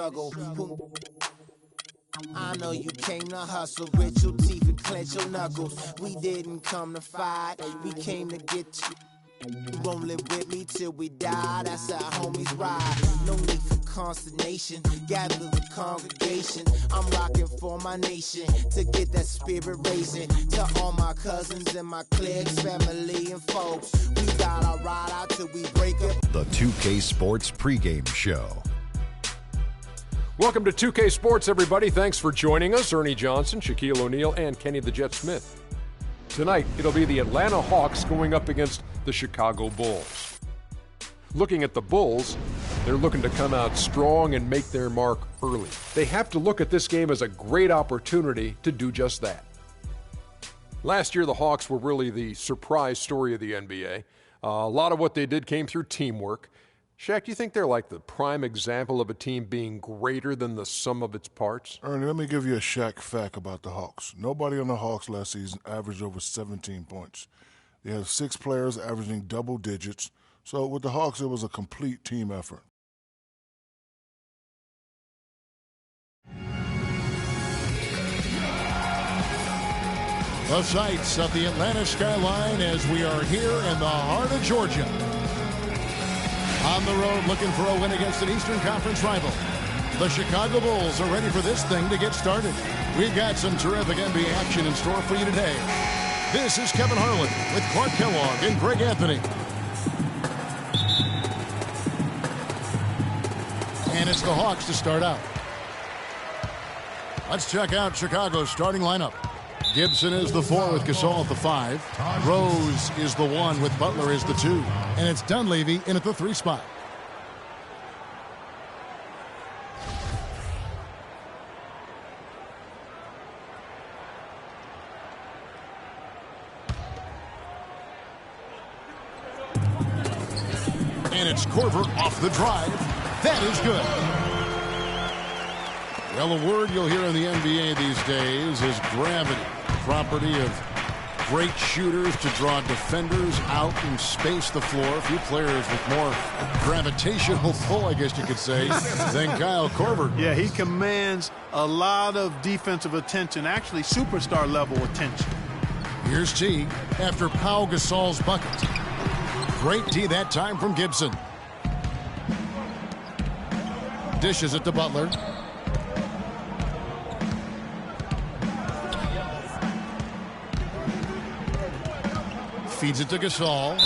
struggle. I know you came to hustle, grit your teeth and clench your knuckles. We didn't come to fight, we came to get you. Rolling with me till we die, that's how homies ride. No need for consternation, gather the congregation. I'm rocking for my nation, to get that spirit raising. To all my cousins and my cliques, family and folks, we gotta ride out till we break up. The 2K Sports pregame show. Welcome to 2K Sports, everybody. Thanks for joining us. Ernie Johnson, Shaquille O'Neal, and Kenny the Jet Smith. Tonight, it'll be the Atlanta Hawks going up against the Chicago Bulls. Looking at the Bulls, they're looking to come out strong and make their mark early. They have to look at this game as a great opportunity to do just that. Last year, the Hawks were really the surprise story of the NBA. A lot of what they did came through teamwork. Shaq, do you think they're like the prime example of a team being greater than the sum of its parts? Ernie, let me give you a Shaq fact about the Hawks. Nobody on the Hawks last season averaged over 17 points. They had 6 players averaging double digits. So with the Hawks, it was a complete team effort. The sights of the Atlanta skyline as we are here in the heart of Georgia. On the road looking for a win against an Eastern Conference rival. The Chicago Bulls are ready for this thing to get started. We've got some terrific NBA action in store for you today. This is Kevin Harlan with Clark Kellogg and Greg Anthony. And it's the Hawks to start out. Let's check out Chicago's starting lineup. Gibson is the 4 with Gasol at the 5. Rose is the 1 with Butler is the 2. And it's Dunleavy in at the 3 spot. And it's Korver off the drive. That is good. Well, a word you'll hear in the NBA these days is gravity. Property of great shooters to draw defenders out and space the floor. A few players with more gravitational pull, I guess you could say, than Kyle Korver. Yeah, he commands a lot of defensive attention, actually superstar level attention. Here's T after Pau Gasol's bucket. Great D that time from Gibson. Dishes it to Butler. Feeds it to Gasol.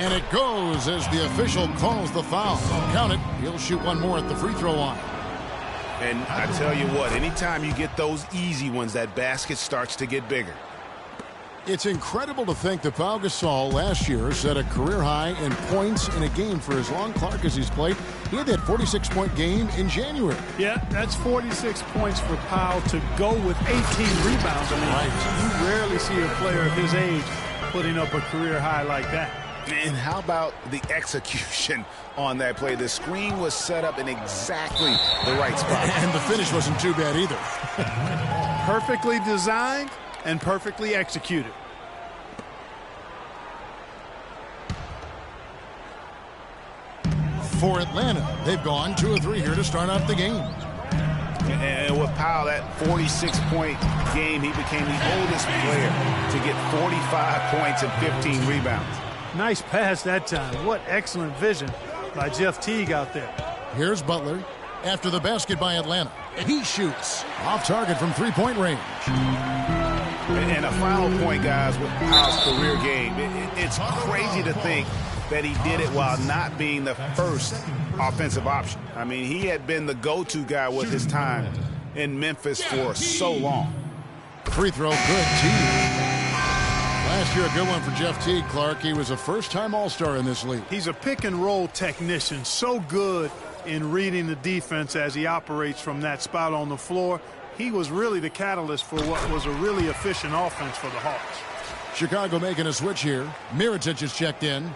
And it goes as the official calls the foul. Count it. He'll shoot one more at the free throw line. And I tell you what, anytime you get those easy ones, that basket starts to get bigger. It's incredible to think that Pau Gasol last year set a career high in points in a game for as long, Clark, as he's played. He had that 46-point game in January. Yeah, that's 46 points for Pau to go with 18 rebounds. I mean, you rarely see a player of his age putting up a career high like that. And how about the execution on that play? The screen was set up in exactly the right spot. And the finish wasn't too bad either. Perfectly designed and perfectly executed. For Atlanta, they've gone 2 of 3 here to start out the game. And with Powell, that 46-point game, he became the oldest player to get 45 points and 15 rebounds. Nice pass that time. What excellent vision by Jeff Teague out there. Here's Butler after the basket by Atlanta. He shoots off target from 3-point range. And a final point, guys, with Powell's career game. It's crazy to think that he did it while not being the first offensive option. I mean, he had been the go-to guy with his time in Memphis for so long. Free throw, good. Teague. Last year, a good one for Jeff Teague, Clark. He was a first-time All-Star in this league. He's a pick-and-roll technician, so good in reading the defense as he operates from that spot on the floor. He was really the catalyst for what was a really efficient offense for the Hawks. Chicago making a switch here. Mirotic is checked in.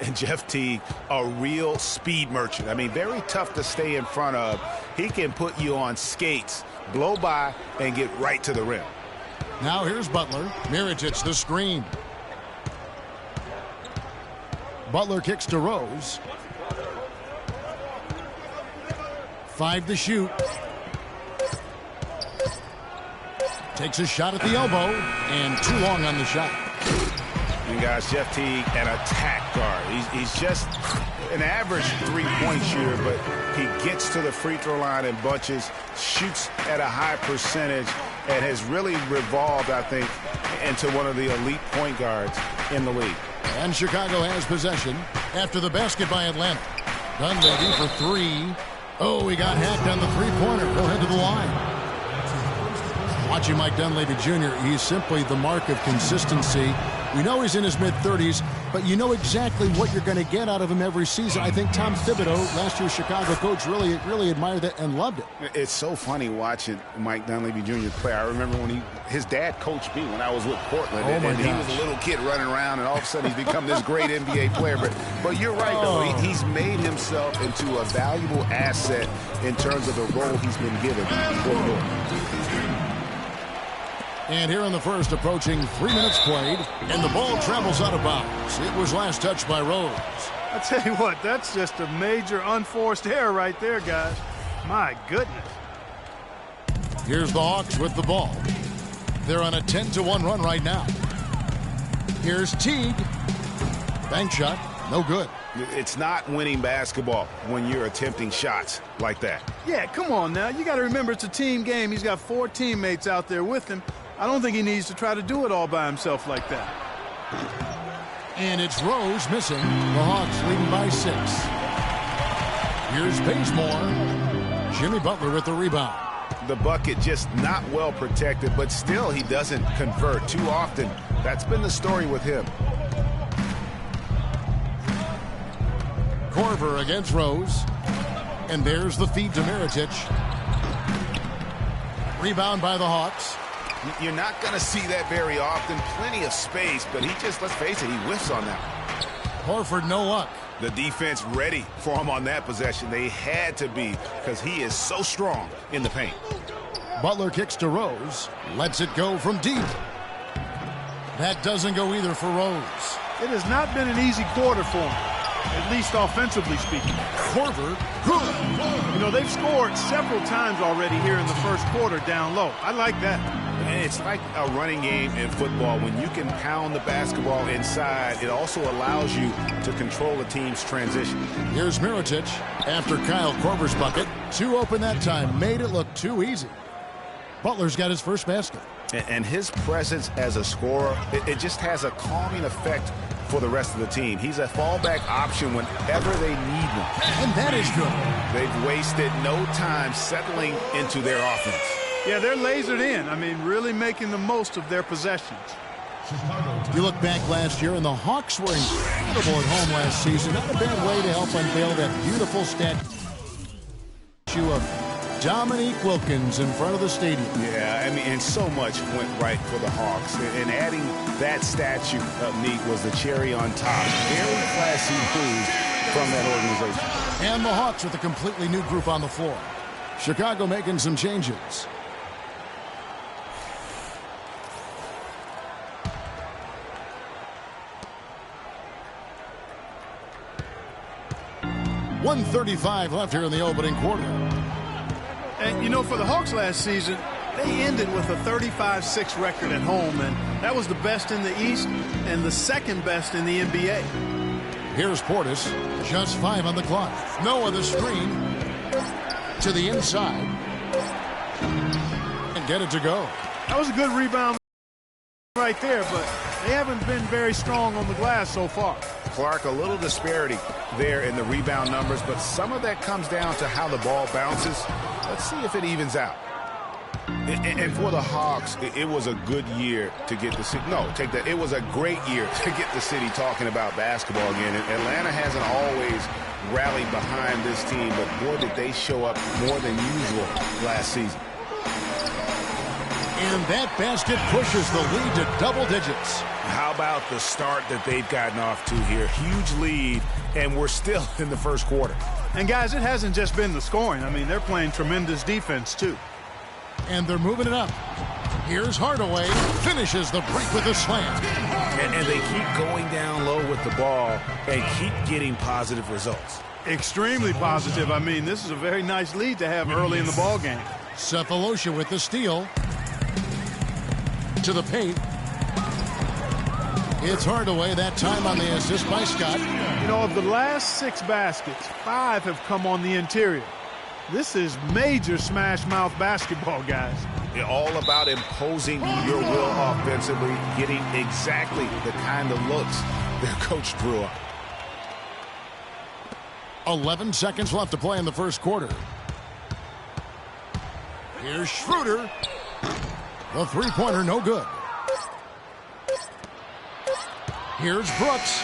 And Jeff Teague, a real speed merchant. I mean, very tough to stay in front of. He can put you on skates, blow by, and get right to the rim. Now here's Butler. Mirotic the screen. Butler kicks to Rose. 5 to shoot. Takes a shot at the elbow, and too long on the shot. And guys, Jeff Teague, an attack guard. He's just an average three-point shooter, but he gets to the free throw line in bunches, shoots at a high percentage, and has really revolved, I think, into one of the elite point guards in the league. And Chicago has possession after the basket by Atlanta. Dunleavy for 3. Oh, he got hacked on the three-pointer. He'll head to the line. Watching Mike Dunleavy Jr., he's simply the mark of consistency. We know he's in his mid-30s, but you know exactly what you're going to get out of him every season. I think Tom Thibodeau, last year's Chicago coach, really admired that and loved it. It's so funny watching Mike Dunleavy Jr. play. I remember when his dad coached me when I was with Portland, and he was a little kid running around, and all of a sudden he's become this great NBA player. But you're right, though. He's made himself into a valuable asset in terms of the role he's been given for the North. And here in the first, approaching 3 minutes played, and the ball travels out of bounds. It was last touched by Rose. I tell you what, that's just a major unforced error right there, guys. My goodness. Here's the Hawks with the ball. They're on a 10-1 run right now. Here's Teague. Bank shot, no good. It's not winning basketball when you're attempting shots like that. Yeah, come on now. You got to remember it's a team game. He's got 4 teammates out there with him. I don't think he needs to try to do it all by himself like that. And it's Rose missing. The Hawks leading by 6. Here's Bazemore. Jimmy Butler with the rebound. The bucket just not well protected, but still he doesn't convert too often. That's been the story with him. Korver against Rose. And there's the feed to Mirotic. Rebound by the Hawks. You're not going to see that very often. Plenty of space, but he just, let's face it, he whiffs on that. Horford, no luck. The defense ready for him on that possession. They had to be, because he is so strong in the paint. Butler kicks to Rose. Lets it go from deep. That doesn't go either for Rose. It has not been an easy quarter for him, at least offensively speaking. Korver. You know, they've scored several times already here in the first quarter down low. I like that. It's like a running game in football. When you can pound the basketball inside, it also allows you to control the team's transition. Here's Mirotic after Kyle Korver's bucket. 2 open that time. Made it look too easy. Butler's got his first basket. And his presence as a scorer, it just has a calming effect for the rest of the team. He's a fallback option whenever they need one. And that is good. They've wasted no time settling into their offense. Yeah, they're lasered in. I mean, really making the most of their possessions. You look back last year, and the Hawks were incredible at home last season. Not a bad way to help unveil that beautiful statue of Dominique Wilkins in front of the stadium. Yeah, I mean, and so much went right for the Hawks. And adding that statue up neat was the cherry on top. Very classy move from that organization. And the Hawks with a completely new group on the floor. Chicago making some changes. .135 left here in the opening quarter. And, you know, for the Hawks last season, they ended with a 35-6 record at home, and that was the best in the East and the second best in the NBA. Here's Portis, just 5 on the clock. Noah the screen to the inside and get it to go. That was a good rebound right there, but they haven't been very strong on the glass so far. Clark, a little disparity there in the rebound numbers, but some of that comes down to how the ball bounces. Let's see if it evens out. And for the Hawks, it was a good year to get the city. No, take that. It was a great year to get the city talking about basketball again. And Atlanta hasn't always rallied behind this team, but boy, did they show up more than usual last season. And that basket pushes the lead to double digits. How about the start that they've gotten off to here? Huge lead, and we're still in the first quarter. And, guys, it hasn't just been the scoring. I mean, they're playing tremendous defense, too. And they're moving it up. Here's Hardaway. Finishes the break with a slam. And they keep going down low with the ball and keep getting positive results. Extremely positive. I mean, this is a very nice lead to have early in the ball game. Cephalosha with the steal. To the paint. It's Hardaway that time on the assist by Scott. You know, of the last 6 baskets, 5 have come on the interior. This is major smash mouth basketball, guys. It's all about imposing your will offensively, getting exactly the kind of looks their coach drew up. 11 seconds left to play in the first quarter. Here's Schroeder. The three-pointer no good. Here's Brooks.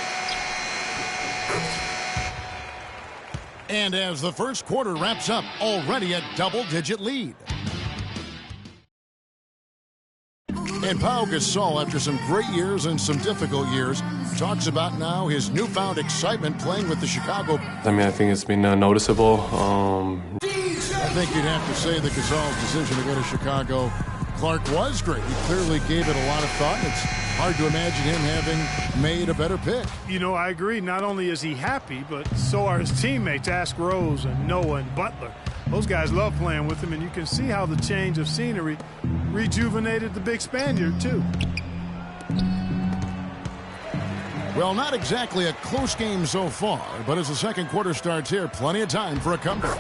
And as the first quarter wraps up, already a double-digit lead. And Pau Gasol, after some great years and some difficult years, talks about now his newfound excitement playing with the Chicago. I mean, I think it's been noticeable. I think you'd have to say that Gasol's decision to go to Chicago, Clark, was great. He clearly gave it a lot of thought. It's hard to imagine him having made a better pick. You know, I agree. Not only is he happy, but so are his teammates, Ask Rose and Noah and Butler. Those guys love playing with him, and you can see how the change of scenery rejuvenated the big Spaniard, too. Well, not exactly a close game so far, but as the second quarter starts here, plenty of time for a comeback.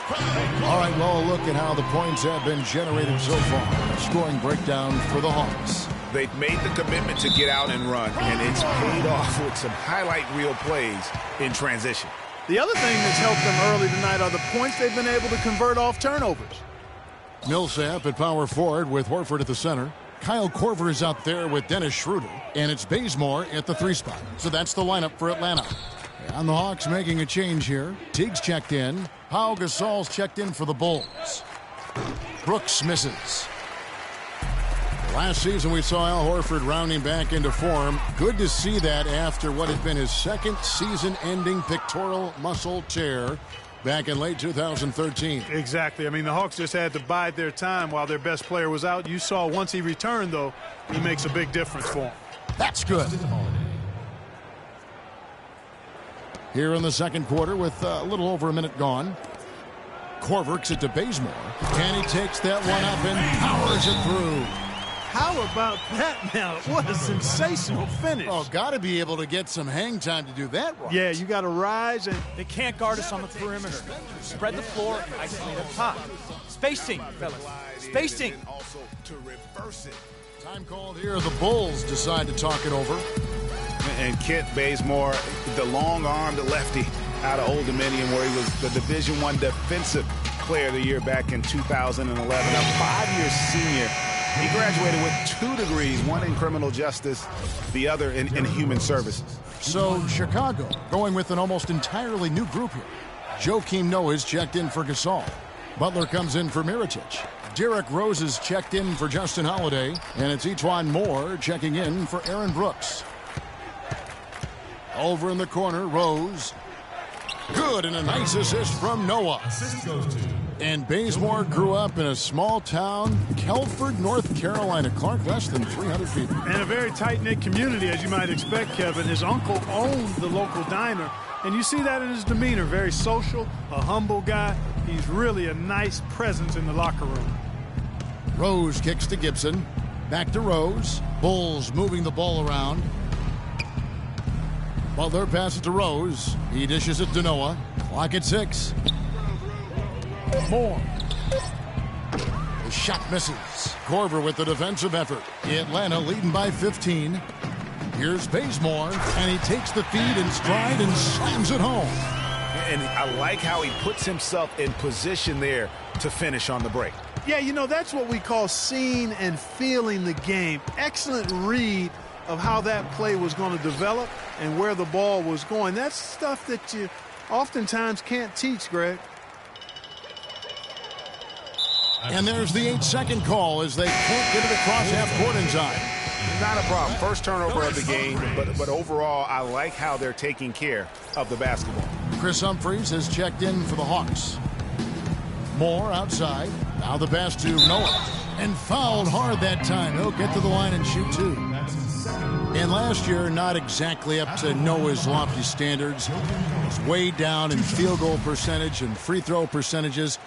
All right, well, a look at how the points have been generated so far. A scoring breakdown for the Hawks. They've made the commitment to get out and run, and it's paid off with some highlight reel plays in transition. The other thing that's helped them early tonight are the points they've been able to convert off turnovers. Millsap at power forward with Horford at the center. Kyle Korver is out there with Dennis Schroeder, and it's Bazemore at the 3 spot. So that's the lineup for Atlanta. And the Hawks making a change here. Teague's checked in. Pau Gasol's checked in for the Bulls. Brooks misses. Last season we saw Al Horford rounding back into form. Good to see that after what had been his second season-ending pectoral muscle tear back in late 2013. Exactly. I mean, the Hawks just had to bide their time while their best player was out. You saw once he returned, though, he makes a big difference for him. That's good. Here in the second quarter with a little over a minute gone. Korver kicks it to Bazemore. And he takes that one up and powers it through. How about that now? What a sensational finish. Oh, got to be able to get some hang time to do that right. Yeah, you got to rise. And they can't guard us on the perimeter. Spread the floor, isolate up top. Spacing, fellas. Spacing. Time called here. The Bulls decide to talk it over. And Kent Bazemore, the long-armed lefty out of Old Dominion, where he was the Division I Defensive Player of the Year back in 2011. A 5-year senior. He graduated with 2 degrees, one in criminal justice, the other in human services. So Chicago going with an almost entirely new group here. Joakim Noah is checked in for Gasol. Butler comes in for Mirotic. Derrick Rose is checked in for Justin Holiday. And it's Etuan Moore checking in for Aaron Brooks. Over in the corner, Rose. Good, and a nice assist from Noah. And Bazemore grew up in a small town, Kelford, North Carolina. Clark, less than 300 people. And a very tight-knit community, as you might expect, Kevin. His uncle owned the local diner, and you see that in his demeanor. Very social, a humble guy. He's really a nice presence in the locker room. Rose kicks to Gibson. Back to Rose. Bulls moving the ball around. Butler passes to Rose. He dishes it to Noah. Clock at 6. Moore. The shot misses. Korver with the defensive effort. Atlanta leading by 15. Here's Bazemore, and he takes the feed in stride and slams it home. And I like how he puts himself in position there to finish on the break. Yeah, you know, that's what we call seeing and feeling the game. Excellent read of how that play was going to develop and where the ball was going. That's stuff that you oftentimes can't teach, Greg. And there's the 8-second call as they can't get it across half-court in time. Not a problem. First turnover of the game, but overall, I like how they're taking care of the basketball. Chris Humphries has checked in for the Hawks. Moore outside. Now the pass to Noah. And fouled hard that time. He'll get to the line and shoot 2. And last year, not exactly up to Noah's lofty standards. He was way down in field goal percentage and free throw percentages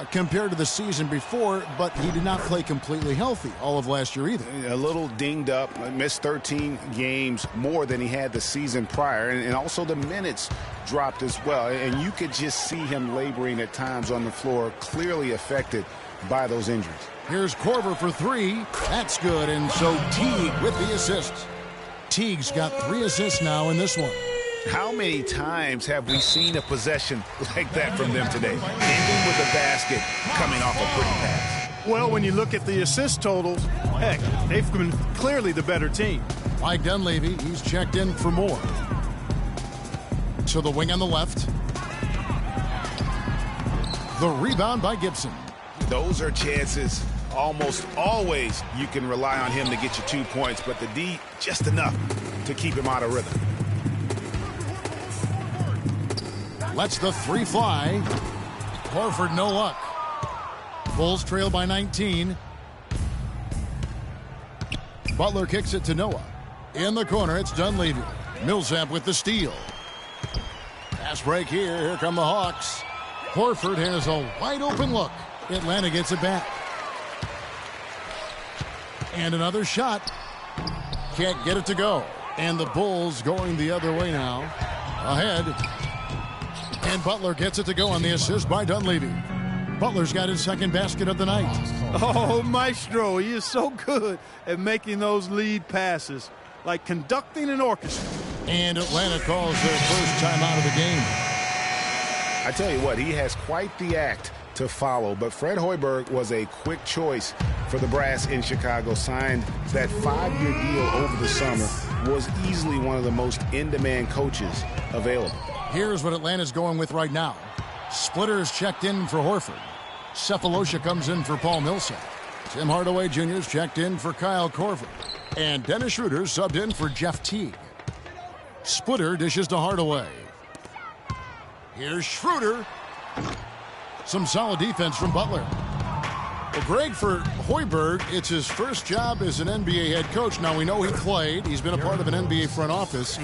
compared to the season before, but he did not play completely healthy all of last year either. A little dinged up, missed 13 games more than he had the season prior, and also the minutes dropped as well. And you could just see him laboring at times on the floor, clearly affected by those injuries. Here's Korver for three. That's good, and so Teague with the assist. Teague's got 3 assists now in this one. How many times have we seen a possession like that from them today? Ending with a basket, coming off a pretty pass. Well, when you look at the assist totals, heck, they've been clearly the better team. Mike Dunleavy, he's checked in for more. To the wing on the left. The rebound by Gibson. Those are chances. Almost always you can rely on him to get you 2 points, but the D just enough to keep him out of rhythm. Lets the 3 fly. Horford, no luck. Bulls trail by 19. Butler kicks it to Noah. In the corner, it's Dunleavy. Millsap with the steal. Pass break here. Here come the Hawks. Horford has a wide open look. Atlanta gets it back. And another shot. Can't get it to go. And the Bulls going the other way now. Ahead. And Butler gets it to go on the assist by Dunleavy. Butler's got his second basket of the night. Oh, Maestro, he is so good at making those lead passes, like conducting an orchestra. And Atlanta calls their first time out of the game. I tell you what, he has quite the act to follow, but Fred Hoiberg was a quick choice for the brass in Chicago. Signed that 5-year deal over the summer, was easily one of the most in-demand coaches available. Here's what Atlanta's going with right now. Splitter's checked in for Horford. Cephalosha comes in for Paul Millsap. Tim Hardaway Jr.'s checked in for Kyle Korver. And Dennis Schroeder subbed in for Jeff Teague. Splitter dishes to Hardaway. Here's Schroeder. Some solid defense from Butler. Well, Greg, for Hoiberg, it's his first job as an NBA head coach. Now, we know he played. He's been a part of an NBA front office.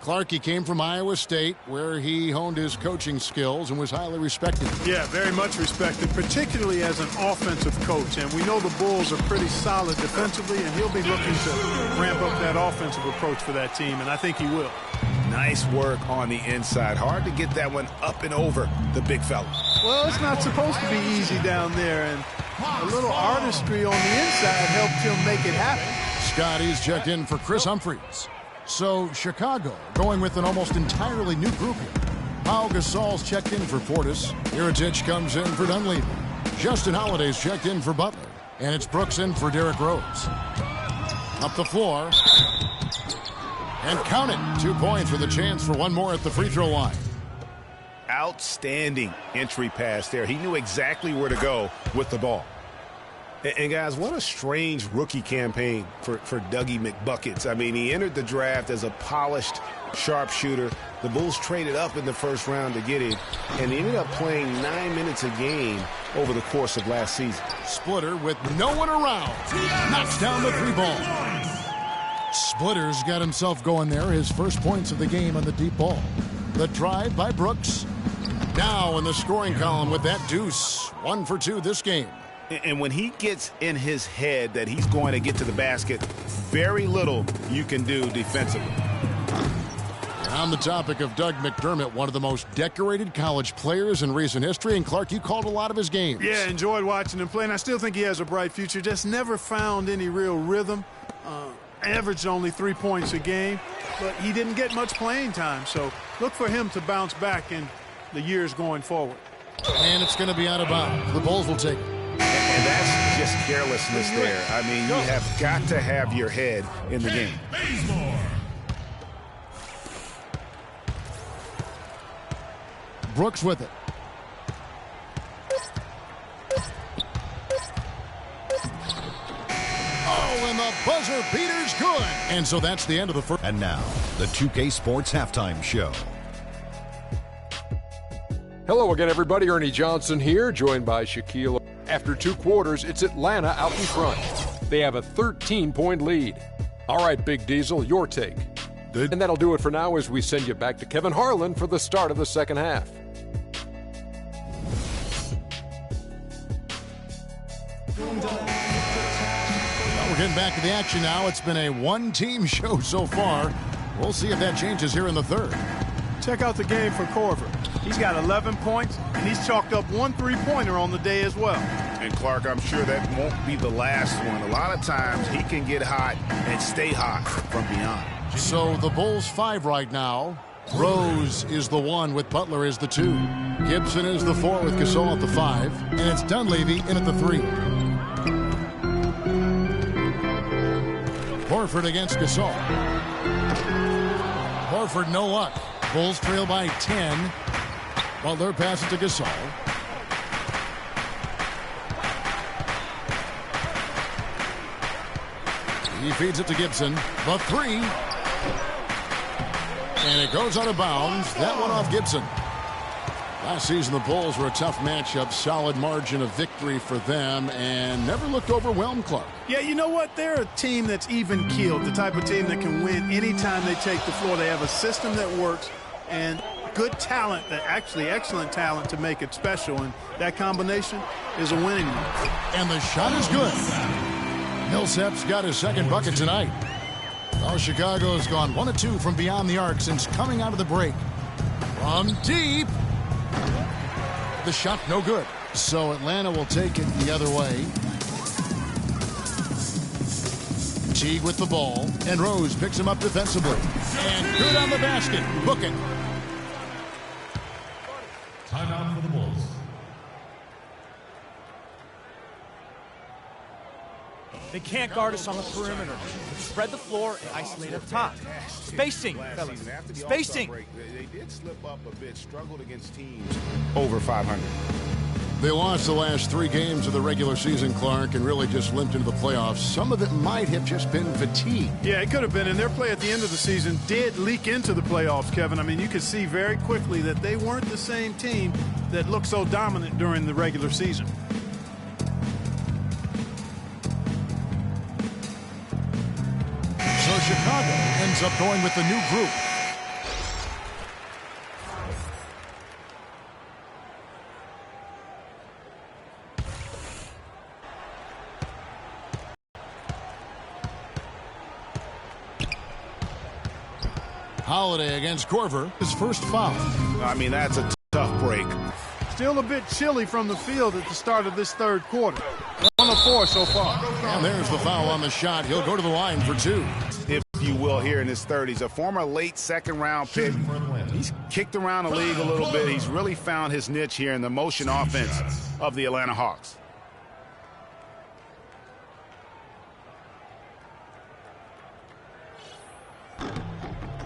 Clark, he came from Iowa State, where he honed his coaching skills and was highly respected. Yeah, very much respected, particularly as an offensive coach. And we know the Bulls are pretty solid defensively, and he'll be looking to ramp up that offensive approach for that team, and I think he will. Nice work on the inside. Hard to get that one up and over the big fella. Well, it's not supposed to be easy down there, and a little artistry on the inside helped him make it happen. Scotty's checked in for Chris Humphries. So Chicago going with an almost entirely new group here. Pau Gasol's checked in for Portis. Mirotic comes in for Dunleavy. Justin Holiday's checked in for Butler. And it's Brooks in for Derrick Rose. Up the floor. And count it. 2 points with a chance for one more at the free throw line. Outstanding entry pass there. He knew exactly where to go with the ball. And guys, what a strange rookie campaign for Dougie McBuckets. I mean, he entered the draft as a polished sharpshooter. The Bulls traded up in the first round to get him, and he ended up playing 9 minutes a game over the course of last season. Splitter with no one around. Knocks down the 3-ball. Splitter's got himself going there. His first points of the game on the deep ball. The drive by Brooks. Now in the scoring column with that deuce. 1 for 2 this game. And when he gets in his head that he's going to get to the basket, very little you can do defensively. And on the topic of Doug McDermott, one of the most decorated college players in recent history. And Clark, you called a lot of his games. Yeah, enjoyed watching him play, and I still think he has a bright future. Just never found any real rhythm. Averaged only 3 points a game, but he didn't get much playing time. So look for him to bounce back in the years going forward. And it's going to be out of bounds. The Bulls will take it. And that's just carelessness there. I mean, you have got to have your head in the game. Brooks with it. Oh, and the buzzer beater's good. And so that's the end of the first. And now, the 2K Sports Halftime Show. Hello again, everybody. Ernie Johnson here, joined by Shaquille. After 2 quarters, it's Atlanta out in front. They have a 13-point lead. All right, Big Diesel, your take. Good. And that'll do it for now as we send you back to Kevin Harlan for the start of the second half. Well, we're getting back to the action now. It's been a one-team show so far. We'll see if that changes here in the third. Check out the game for Corver. He's got 11 points, and he's chalked up one three-pointer on the day as well. And Clark, I'm sure that won't be the last one. A lot of times he can get hot and stay hot from beyond. So the Bulls 5 right now. Rose is the 1 with Butler as the 2. Gibson is the 4 with Gasol at the 5. And it's Dunleavy in at the 3. Horford against Gasol. Horford no luck. Bulls trail by 10. Butler passes to Gasol. He feeds it to Gibson. The 3. And it goes out of bounds. That one off Gibson. Last season, the Bulls were a tough matchup. Solid margin of victory for them and never looked overwhelmed, Clark. Yeah, you know what? They're a team that's even-keeled, the type of team that can win anytime they take the floor. They have a system that works and good talent, actually excellent talent to make it special. And that combination is a winning one. And the shot is good. Millsap's got his second bucket tonight. Oh, Chicago's gone 1 of 2 from beyond the arc since coming out of the break. From deep. The shot no good. So Atlanta will take it the other way. Teague with the ball. And Rose picks him up defensively. And good on the basket. Book it. Timeout for the Bulls. They can't guard us on the perimeter. Spread the floor and isolate up top. Spacing, fellas. Spacing. They did slip up a bit, struggled against teams over 500. They lost the last 3 games of the regular season, Clark, and really just limped into the playoffs. Some of it might have just been fatigue. Yeah, it could have been, and their play at the end of the season did leak into the playoffs, Kevin. I mean, you could see very quickly that they weren't the same team that looked so dominant during the regular season. So Chicago ends up going with the new group. Holiday against Corver, his first foul. I mean, that's a tough break. Still a bit chilly from the field at the start of this third quarter. 1 of 4 so far. And there's the foul on the shot. He'll go to the line for 2. If you will, here in his 30s. A former late second-round pick. He's kicked around the league a little bit. He's really found his niche here in the motion offense of the Atlanta Hawks.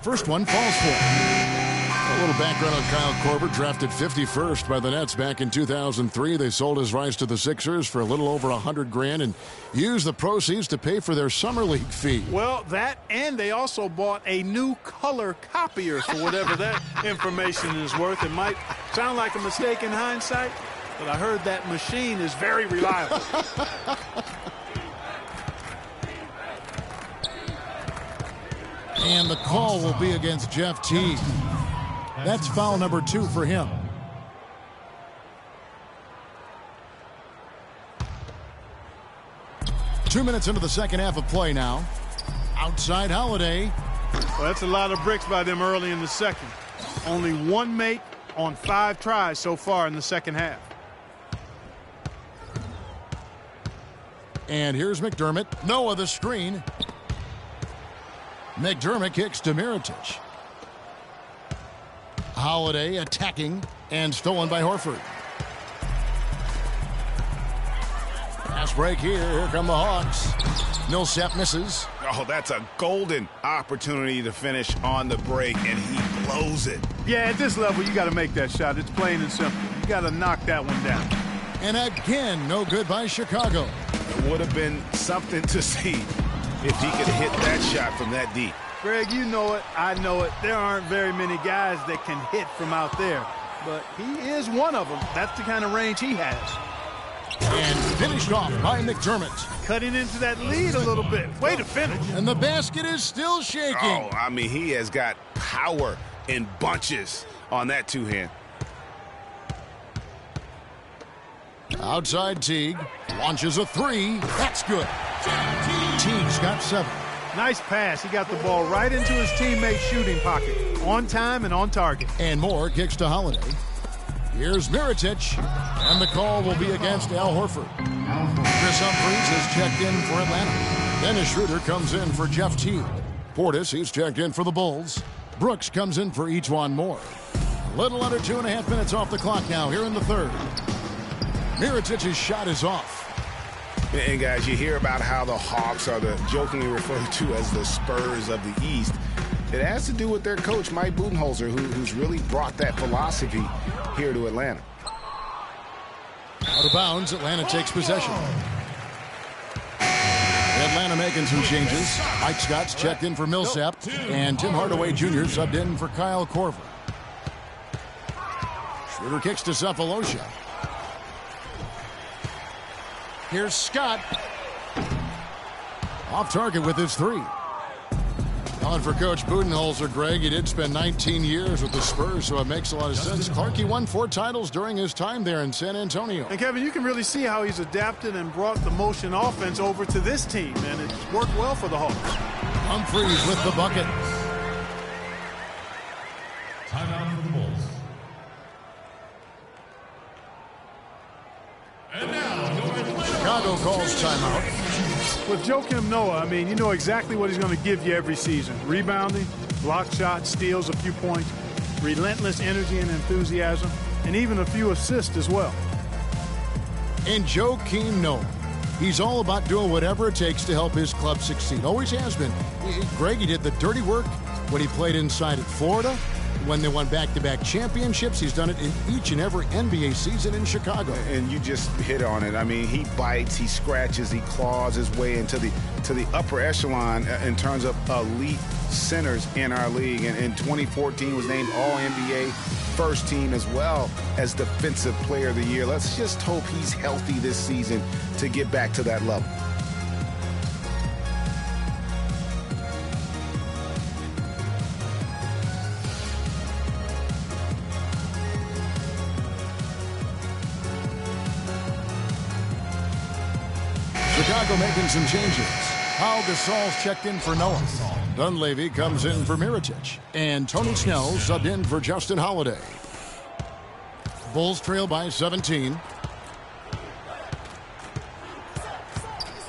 First one falls for him. A little background on Kyle Korver, drafted 51st by the Nets back in 2003. They sold his rights to the Sixers for a little over $100,000 and used the proceeds to pay for their summer league fee. Well, that, and they also bought a new color copier for whatever that information is worth. It might sound like a mistake in hindsight, but I heard that machine is very reliable. And the call will be against Jeff Teague. That's foul number 2 for him. Two minutes into the second half of play now. Outside Holiday. Well, that's a lot of bricks by them early in the second. Only 1 make on 5 tries so far in the second half. And here's McDermott. Noah the screen. McDermott kicks to Mirotic. Holiday attacking and stolen by Horford. Pass break here. Here come the Hawks. Millsap misses. Oh, that's a golden opportunity to finish on the break, and he blows it. Yeah, at this level, you got to make that shot. It's plain and simple. You got to knock that one down. And again, no good by Chicago. It would have been something to see if he could hit that shot from that deep. Greg, you know it. I know it. There aren't very many guys that can hit from out there. But he is one of them. That's the kind of range he has. And finished off by McDermott. Cutting into that lead a little bit. Way to finish. And the basket is still shaking. Oh, I mean, he has got power in bunches on that two-hand. Outside Teague. Launches a three. That's good. Teague's got 7. Nice pass. He got the ball right into his teammate's shooting pocket. On time and on target. And Moore kicks to Holiday. Here's Mirotic. And the call will be against Al Horford. Chris Humphries has checked in for Atlanta. Dennis Schroeder comes in for Jeff Teague. Portis, he's checked in for the Bulls. Brooks comes in for Ejuan Moore. A little under 2.5 minutes off the clock now here in the third. Mirotic's shot is off. And guys, you hear about how the Hawks are the jokingly referred to as the Spurs of the East. It has to do with their coach, Mike Budenholzer, who's really brought that philosophy here to Atlanta. Out of bounds, Atlanta takes possession. Atlanta making some changes. Mike Scott's checked in for Millsap, and Tim Hardaway Jr. subbed in for Kyle Korver. Schroeder kicks to Cephalosha. Here's Scott. Off target with his 3. On for Coach Budenholzer, Greg. He did spend 19 years with the Spurs, so it makes a lot of sense. Clarkie won 4 titles during his time there in San Antonio. And, Kevin, you can really see how he's adapted and brought the motion offense over to this team, and it's worked well for the Hawks. Humphries with the bucket. Timeout for the Bulls. And now, Chicago calls timeout. With Joakim Noah, I mean, you know exactly what he's going to give you every season. Rebounding, block shots, steals a few points, relentless energy and enthusiasm, and even a few assists as well. And Joakim Noah, he's all about doing whatever it takes to help his club succeed. Always has been. Greg, he did the dirty work when he played inside at Florida. When they won back-to-back championships, he's done it in each and every NBA season in Chicago. And you just hit on it. I mean, he bites, he scratches, he claws his way into the upper echelon in terms of elite centers in our league. And in 2014 was named All-NBA first team as well as Defensive Player of the Year. Let's just hope he's healthy this season to get back to that level. Chicago making some changes. Pau Gasol's checked in for Noah. Dunleavy comes in for Mirotic. And Tony Snell subbed in for Justin Holiday. Bulls trail by 17.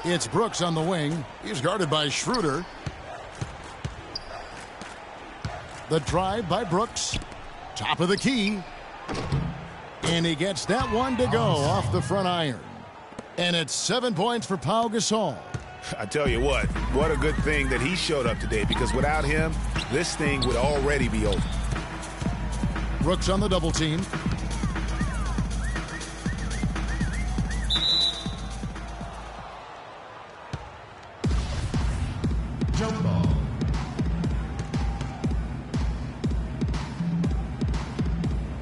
It's Brooks on the wing. He's guarded by Schroeder. The drive by Brooks. Top of the key. And he gets that one to go off the front iron. And it's 7 points for Pau Gasol. I tell you what a good thing that he showed up today, because without him, this thing would already be over. Brooks on the double team. jump ball.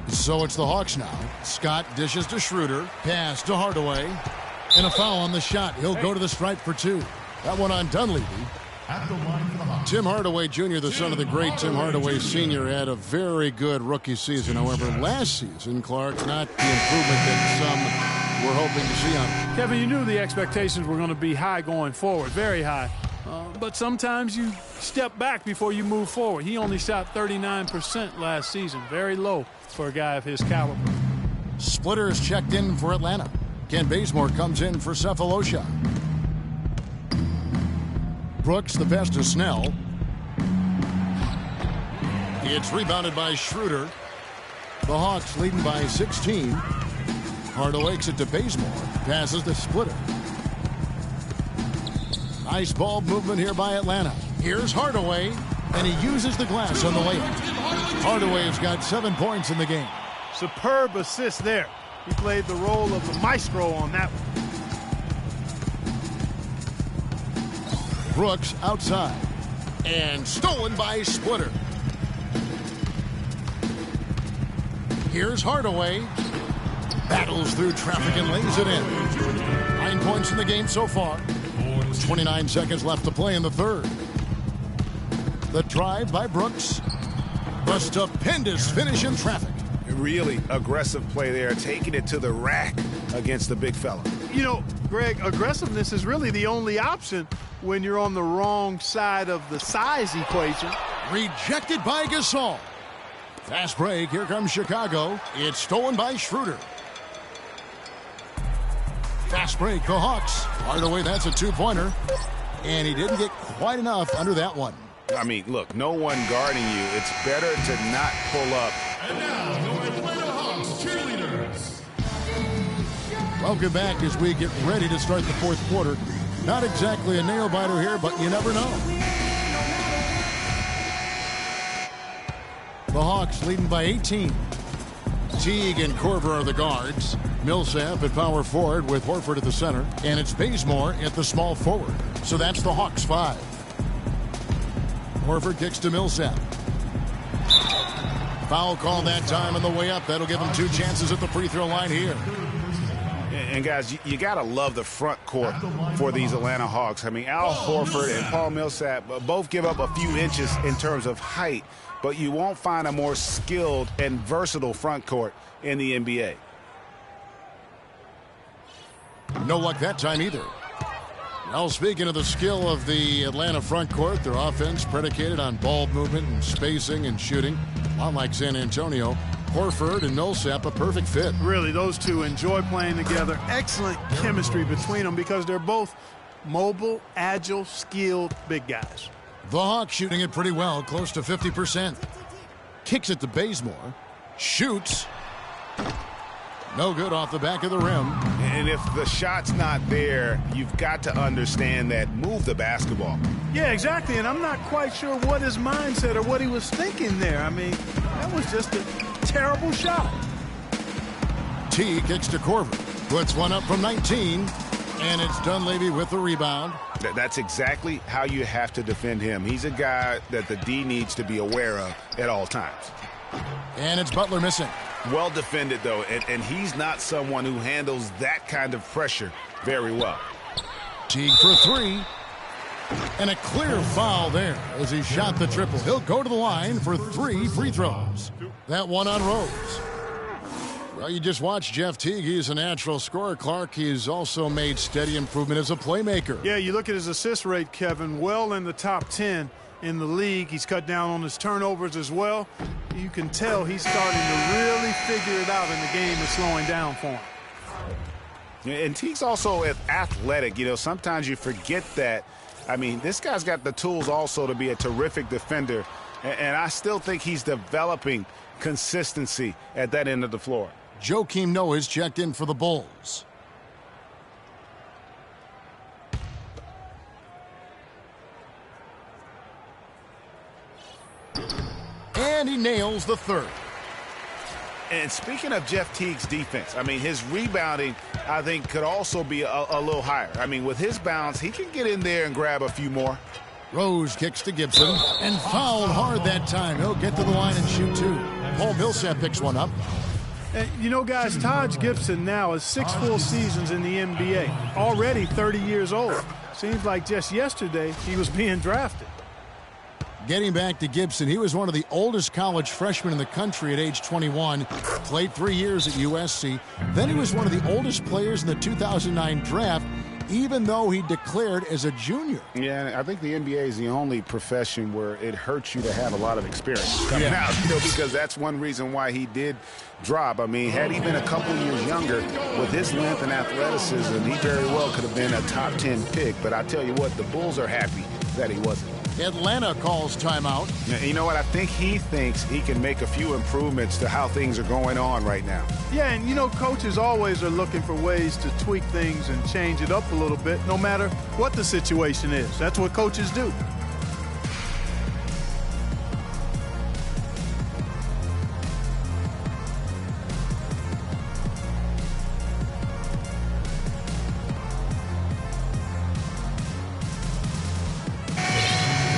So it's the Hawks now. Scott dishes to Schroeder. Pass to Hardaway. And a foul on the shot. He'll go to the stripe for 2. That one on Dunleavy. At the line for the Hawks. Tim Hardaway Jr., the son of the great Tim Hardaway Sr., had a very good rookie season. However, last season, Clark, not the improvement that some were hoping to see on him. Kevin, you knew the expectations were going to be high going forward, very high. But sometimes you step back before you move forward. He only shot 39% last season. Very low for a guy of his caliber. Splitter is checked in for Atlanta. Ken Bazemore comes in for Cephalosha. Brooks, the pass to Snell. It's rebounded by Schroeder. The Hawks leading by 16. Hardaway it to Bazemore. Passes to Splitter. Nice ball movement here by Atlanta. Here's Hardaway, and he uses the glass on the layup. Hardaway has got 7 points in the game. Superb assist there. He played the role of the maestro on that one. Brooks outside. And stolen by Splitter. Here's Hardaway. Battles through traffic and lays it in. 9 points in the game so far. 29 seconds left to play in the third. The drive by Brooks. The stupendous finish in traffic. Really aggressive play there, taking it to the rack against the big fella. You know, Greg, aggressiveness is really the only option when you're on the wrong side of the size equation. Rejected by Gasol. Fast break. Here comes Chicago. It's stolen by Schroeder. Fast break. The Hawks. By the way, that's a two-pointer. And he didn't get quite enough under that one. I mean, look, no one guarding you. It's better to not pull up. And now, your Atlanta Hawks cheerleaders. Welcome back as we get ready to start the fourth quarter. Not exactly a nail-biter here, but you never know. The Hawks leading by 18. Teague and Korver are the guards. Millsap at power forward with Horford at the center. And it's Bazemore at the small forward. So that's the Hawks 5. Horford kicks to Millsap. Foul call that time on the way up. That'll give him 2 chances at the free throw line here. And guys, you got to love the front court for these Atlanta Hawks. I mean, Al Horford and Paul Millsap both give up a few inches in terms of height, but you won't find a more skilled and versatile front court in the NBA. No luck that time either. Well, speaking of the skill of the Atlanta front court, their offense predicated on ball movement and spacing and shooting. A lot like San Antonio. Horford and Millsap, a perfect fit. Really, those two enjoy playing together. Excellent chemistry between them because they're both mobile, agile, skilled big guys. The Hawks shooting it pretty well, close to 50%. Kicks it to Bazemore. Shoots. No good off the back of the rim. And if the shot's not there, you've got to understand that. Move the basketball. Yeah, exactly. And I'm not quite sure what his mindset or what he was thinking there. I mean, that was just a terrible shot. T kicks to Korver. Puts one up from 19. And it's Dunleavy with the rebound. That's exactly how you have to defend him. He's a guy that the D needs to be aware of at all times. And it's Butler missing. Well defended, though, and he's not someone who handles that kind of pressure very well. Teague for 3. And a clear foul there as he shot the triple. He'll go to the line for 3 free throws. That one on Rose. Well, you just watched Jeff Teague. He's a natural scorer. Clark, he's also made steady improvement as a playmaker. Yeah, you look at his assist rate, Kevin, well in the top 10 in the league. He's cut down on his turnovers as well. You can tell he's starting to really figure it out, and the game is slowing down for him. And Teague's also athletic. You know, sometimes you forget that. I mean, this guy's got the tools also to be a terrific defender, and I still think he's developing consistency at that end of the floor. Joakim Noah's checked in for the Bulls. And he nails the third. And speaking of Jeff Teague's defense, I mean, his rebounding, I think, could also be a little higher. I mean, with his bounce, he can get in there and grab a few more. Rose kicks to Gibson and fouled hard that time. He'll get to the line and shoot 2. Paul Millsap picks one up. And, you know, guys, Taj Gibson now has 6 full seasons in the NBA. Already 30 years old. Seems like just yesterday he was being drafted. Getting back to Gibson, he was one of the oldest college freshmen in the country at age 21. Played 3 years at USC. Then he was one of the oldest players in the 2009 draft, even though he declared as a junior. Yeah, I think the NBA is the only profession where it hurts you to have a lot of experience coming out, you know, because that's one reason why he did drop. I mean, had he been a couple years younger, with his length and athleticism, he very well could have been a top 10 pick. But I tell you what, the Bulls are happy that he wasn't. Atlanta calls timeout. You know what? I think he thinks he can make a few improvements to how things are going on right now. Yeah, and you know, coaches always are looking for ways to tweak things and change it up a little bit, no matter what the situation is. That's what coaches do.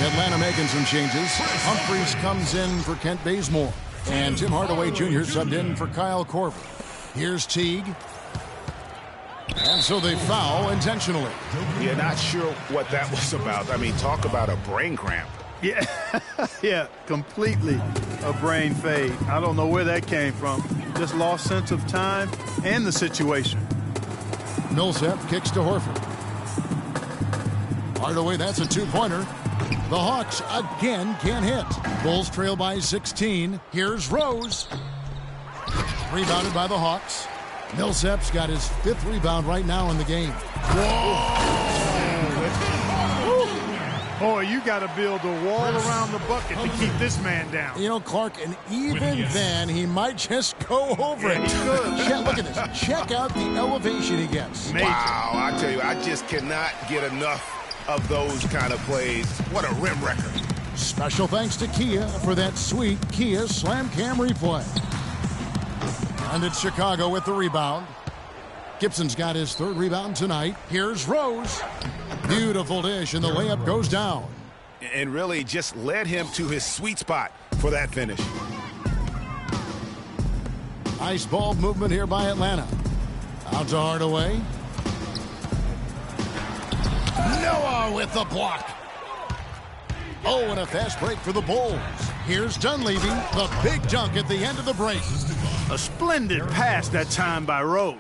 Atlanta making some changes. Humphreys comes in for Kent Bazemore. And Tim Hardaway Jr. subbed in for Kyle Korver. Here's Teague. And so they foul intentionally. Yeah, not sure what that was about. I mean, talk about a brain cramp. Yeah, yeah, completely a brain fade. I don't know where that came from. Just lost sense of time and the situation. Millsap kicks to Horford. Hardaway, that's a two-pointer. The Hawks again can't hit. Bulls trail by 16. Here's Rose. Rebounded by the Hawks. Millsap's got his 5th rebound right now in the game. Boy, you got to build a wall around the bucket to keep this man down. You know, Clark, and even then, he might just go over it. Look at this. Check out the elevation he gets. Major. Wow, I tell you, I just cannot get enough of those kind of plays. What a rim record. Special thanks to Kia for that sweet Kia Slam Cam replay. And it's Chicago with the rebound. Gibson's got his 3rd rebound tonight. Here's Rose. Beautiful dish, and the layup goes down. And really just led him to his sweet spot for that finish. Nice ball movement here by Atlanta. Out to Hardaway. Noah with the block. Oh, and a fast break for the Bulls. Here's Dunleavy, the big dunk at the end of the break. A splendid pass that time by Rose.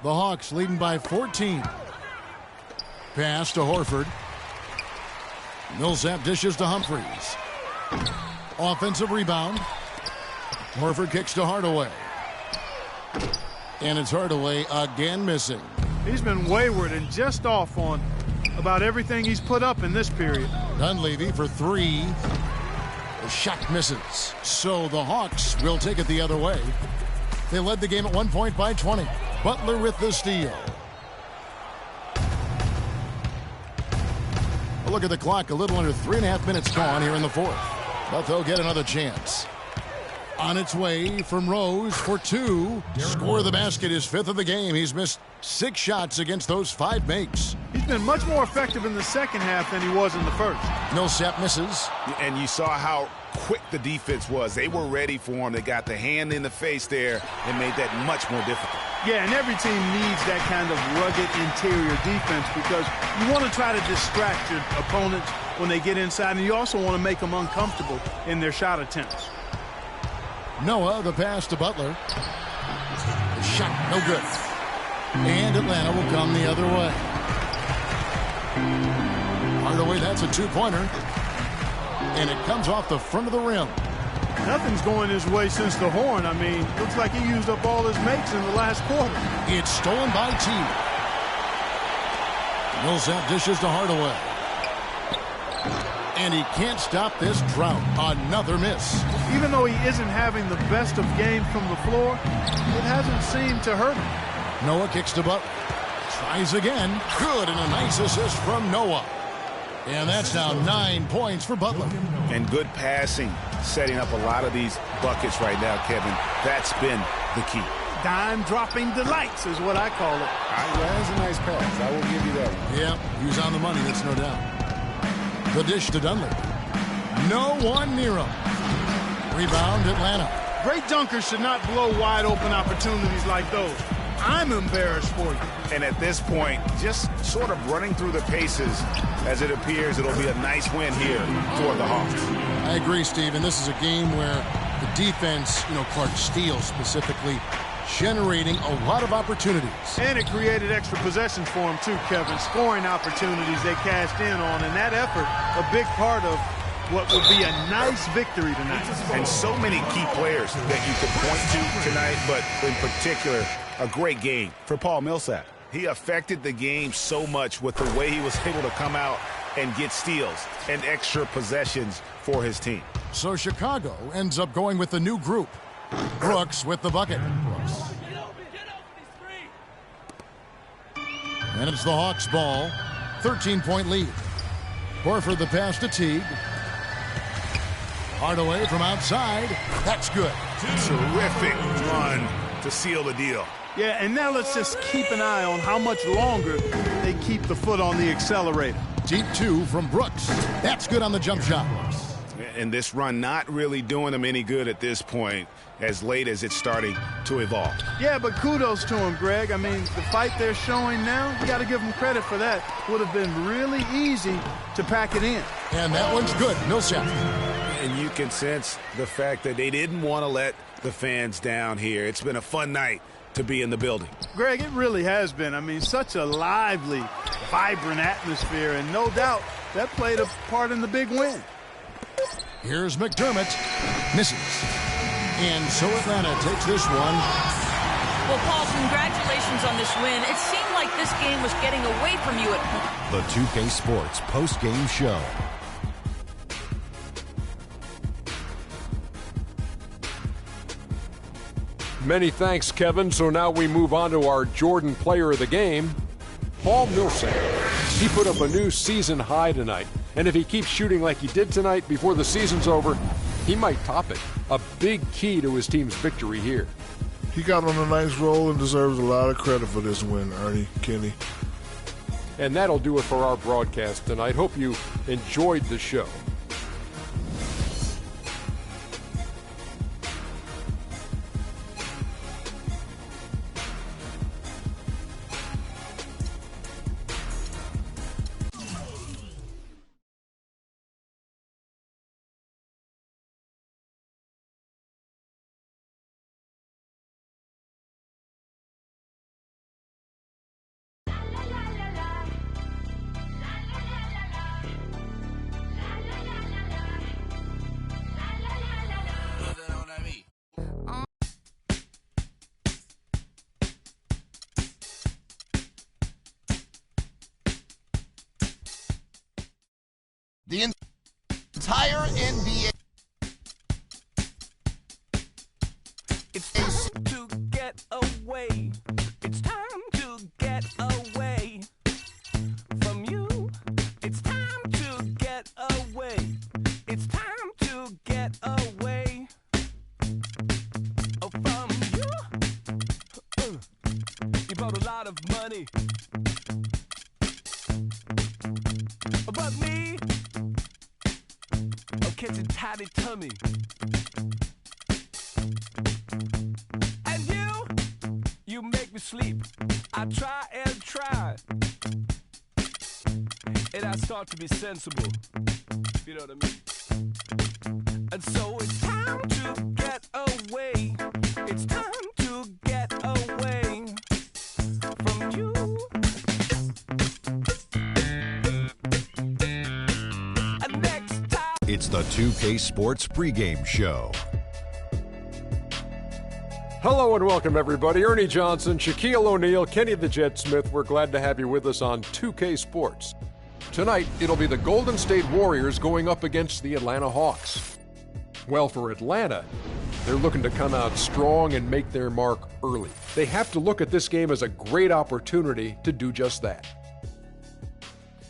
The Hawks leading by 14. Pass to Horford. Millsap dishes to Humphries. Offensive rebound. Horford kicks to Hardaway. And it's Hardaway again missing. He's been wayward and just off on about everything he's put up in this period. Dunleavy for 3. The shot misses. So the Hawks will take it the other way. They led the game at 1 point by 20. Butler with the steal. A look at the clock. A little under 3.5 minutes gone here in the 4th. But they'll get another chance. On its way from Rose for 2. Score the basket, his 5th of the game. He's missed 6 shots against those 5 makes. He's been much more effective in the second half than he was in the first. Millsap misses. And you saw how quick the defense was. They were ready for him. They got the hand in the face there and made that much more difficult. Yeah, and every team needs that kind of rugged interior defense because you want to try to distract your opponents when they get inside, and you also want to make them uncomfortable in their shot attempts. Noah, the pass to Butler. The shot, no good. And Atlanta will come the other way. Hardaway, that's a 2-pointer. And it comes off the front of the rim. Nothing's going his way since the horn. I mean, looks like he used up all his makes in the last quarter. It's stolen by Teague. Millsap dishes to Hardaway. And he can't stop this drought. Another miss. Even though he isn't having the best of games from the floor, it hasn't seemed to hurt him. Noah kicks to Butler. Tries again. Good, and a nice assist from Noah. And that's now 9 points for Butler. And good passing, setting up a lot of these buckets right now, Kevin. That's been the key. Dime-dropping delights is what I call it. That's a nice pass. I will give you that one. Yeah, he was on the money, that's no doubt. The dish to Dunleavy. No one near him. Rebound, Atlanta. Great dunkers should not blow wide open opportunities like those. I'm embarrassed for you. And at this point, just sort of running through the paces as it appears it'll be a nice win here for the Hawks. I agree, Steve, and this is a game where the defense, Clark Steele specifically, generating a lot of opportunities. And it created extra possessions for him too, Kevin. Scoring opportunities they cashed in on, and that effort, a big part of what would be a nice victory tonight. And so many key players that you could point to tonight, but in particular, a great game for Paul Millsap. He affected the game so much with the way he was able to come out and get steals and extra possessions for his team. So Chicago ends up going with the new group. Brooks with the bucket. And it's the Hawks' ball. 13-point lead. Horford the pass to Teague. Hardaway from outside. That's good. Terrific run to seal the deal. Yeah, and now let's just keep an eye on how much longer they keep the foot on the accelerator. Deep 2 from Brooks. That's good on the jump shot. and this run not really doing them any good at this point as late as it's starting to evolve. Yeah, but kudos to him, Greg. I mean, the fight they're showing now, you got to give them credit for that. Would have been really easy to pack it in. And that one's good. Millsap. And you can sense the fact that they didn't want to let the fans down here. It's been a fun night to be in the building. Greg, it really has been. I mean, such a lively, vibrant atmosphere, and no doubt that played a part in the big win. Here's McDermott. Misses. And so Atlanta takes this one. Well, Paul, congratulations on this win. It seemed like this game was getting away from you at points. The 2K Sports post-game show. Many thanks, Kevin. So now we move on to our Jordan player of the game, Paul Millsap. He put up a new season high tonight. And if he keeps shooting like he did tonight before the season's over, he might top it. A big key to his team's victory here. He got on a nice roll and deserves a lot of credit for this win, Ernie, Kenny. And that'll do it for our broadcast tonight. Hope you enjoyed the show. The entire NBA. It's time to get away. It's time to get away from you. It's time to get away. It's time to get away from you. You brought a lot of money. But me, I'm catching tiny tummy. And you make me sleep. I try and try. And I start to be sensible. You know what I mean? And so it's time to get away. It's time to get away from you. It's the 2K Sports pregame show. Hello and welcome, everybody. Ernie Johnson, Shaquille O'Neal, Kenny the Jet Smith. We're glad to have you with us on 2K Sports. Tonight, it'll be the Golden State Warriors going up against the Atlanta Hawks. Well, for Atlanta, they're looking to come out strong and make their mark early. They have to look at this game as a great opportunity to do just that.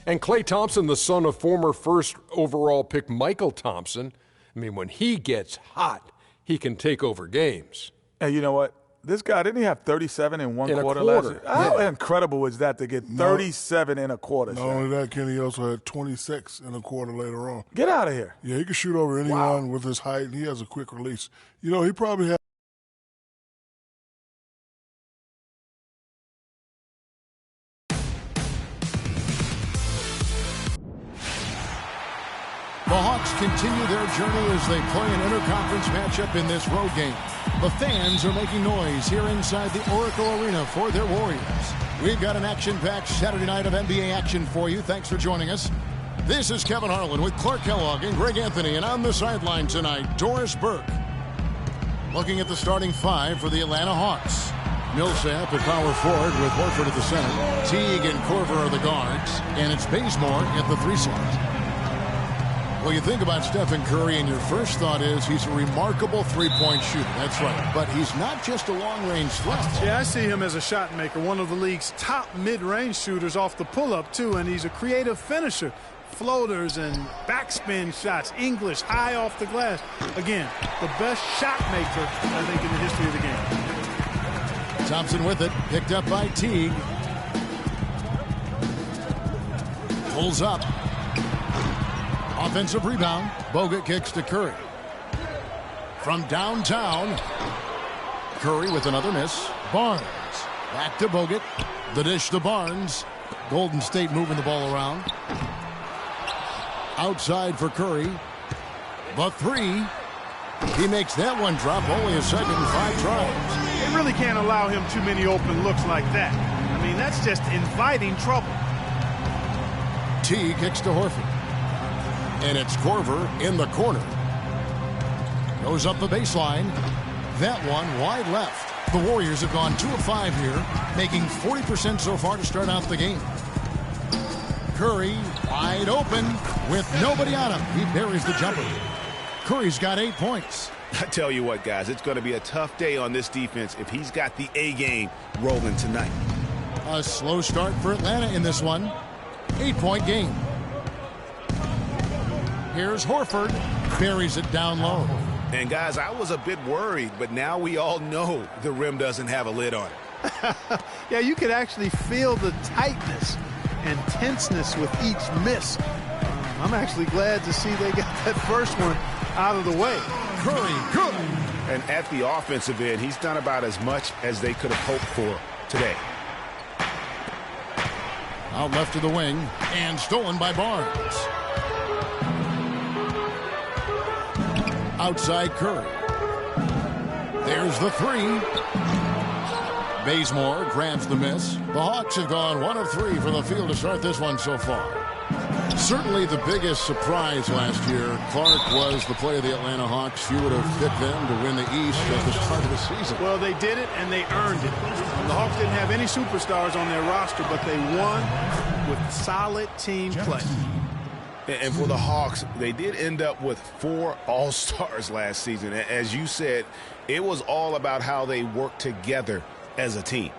And Klay Thompson, the son of former first overall pick Michael Thompson, I mean, when he gets hot, he can take over games. And you know what? This guy, didn't he have 37 in one quarter last year? How incredible is that to get 37 in a quarter? Not only that, Kenny also had 26 in a quarter later on. Get out of here. Yeah, he can shoot over anyone with his height, and he has a quick release. You know, he probably had The Hawks continue their journey as they play an interconference matchup in this road game. The fans are making noise here inside the Oracle Arena for their Warriors. We've got an action-packed Saturday night of NBA action for you. Thanks for joining us. This is Kevin Harlan with Clark Kellogg and Greg Anthony, and on the sideline tonight, Doris Burke. Looking at the starting five for the Atlanta Hawks. Millsap at power forward with Horford at the center. Teague and Korver are the guards, and it's Bazemore at the 3 slot. Well, you think about Stephen Curry, and your first thought is he's a remarkable three-point shooter. That's right. But he's not just a long-range threat. Yeah, I see him as a shot maker, one of the league's top mid-range shooters off the pull-up, too, and he's a creative finisher. Floaters and backspin shots, English, high off the glass. Again, the best shot maker, I think, in the history of the game. Thompson with it, picked up by Teague. Pulls up. Offensive rebound. Bogut kicks to Curry. From downtown, Curry with another miss. Barnes back to Bogut. The dish to Barnes. Golden State moving the ball around. Outside for Curry. The three. He makes that one drop. Only a second, 5 tries. They really can't allow him too many open looks like that. I mean, that's just inviting trouble. T kicks to Horford. And it's Korver in the corner. Goes up the baseline. That one wide left. The Warriors have gone 2 of 5 here, making 40% so far to start out the game. Curry wide open with nobody on him. He buries the jumper. Curry's got 8 points. I tell you what, guys, it's going to be a tough day on this defense if he's got the A game rolling tonight. A slow start for Atlanta in this one. 8-point game. Here's Horford. Buries it down low. And, guys, I was a bit worried, but now we all know the rim doesn't have a lid on it. Yeah, you could actually feel the tightness and tenseness with each miss. I'm actually glad to see they got that first one out of the way. Curry, good. And at the offensive end, he's done about as much as they could have hoped for today. Out left to the wing, and stolen by Barnes. Outside Curry. There's the three. Bazemore grabs the miss. The Hawks have gone 1 of 3 from the field to start this one so far. Certainly the biggest surprise last year, Clark, was the play of the Atlanta Hawks. Few would have picked them to win the East at the start of the season. Well, they did it, and they earned it. The Hawks didn't have any superstars on their roster, but they won with solid team play. And for the Hawks, they did end up with 4 All-Stars last season. As you said, it was all about how they worked together as a team.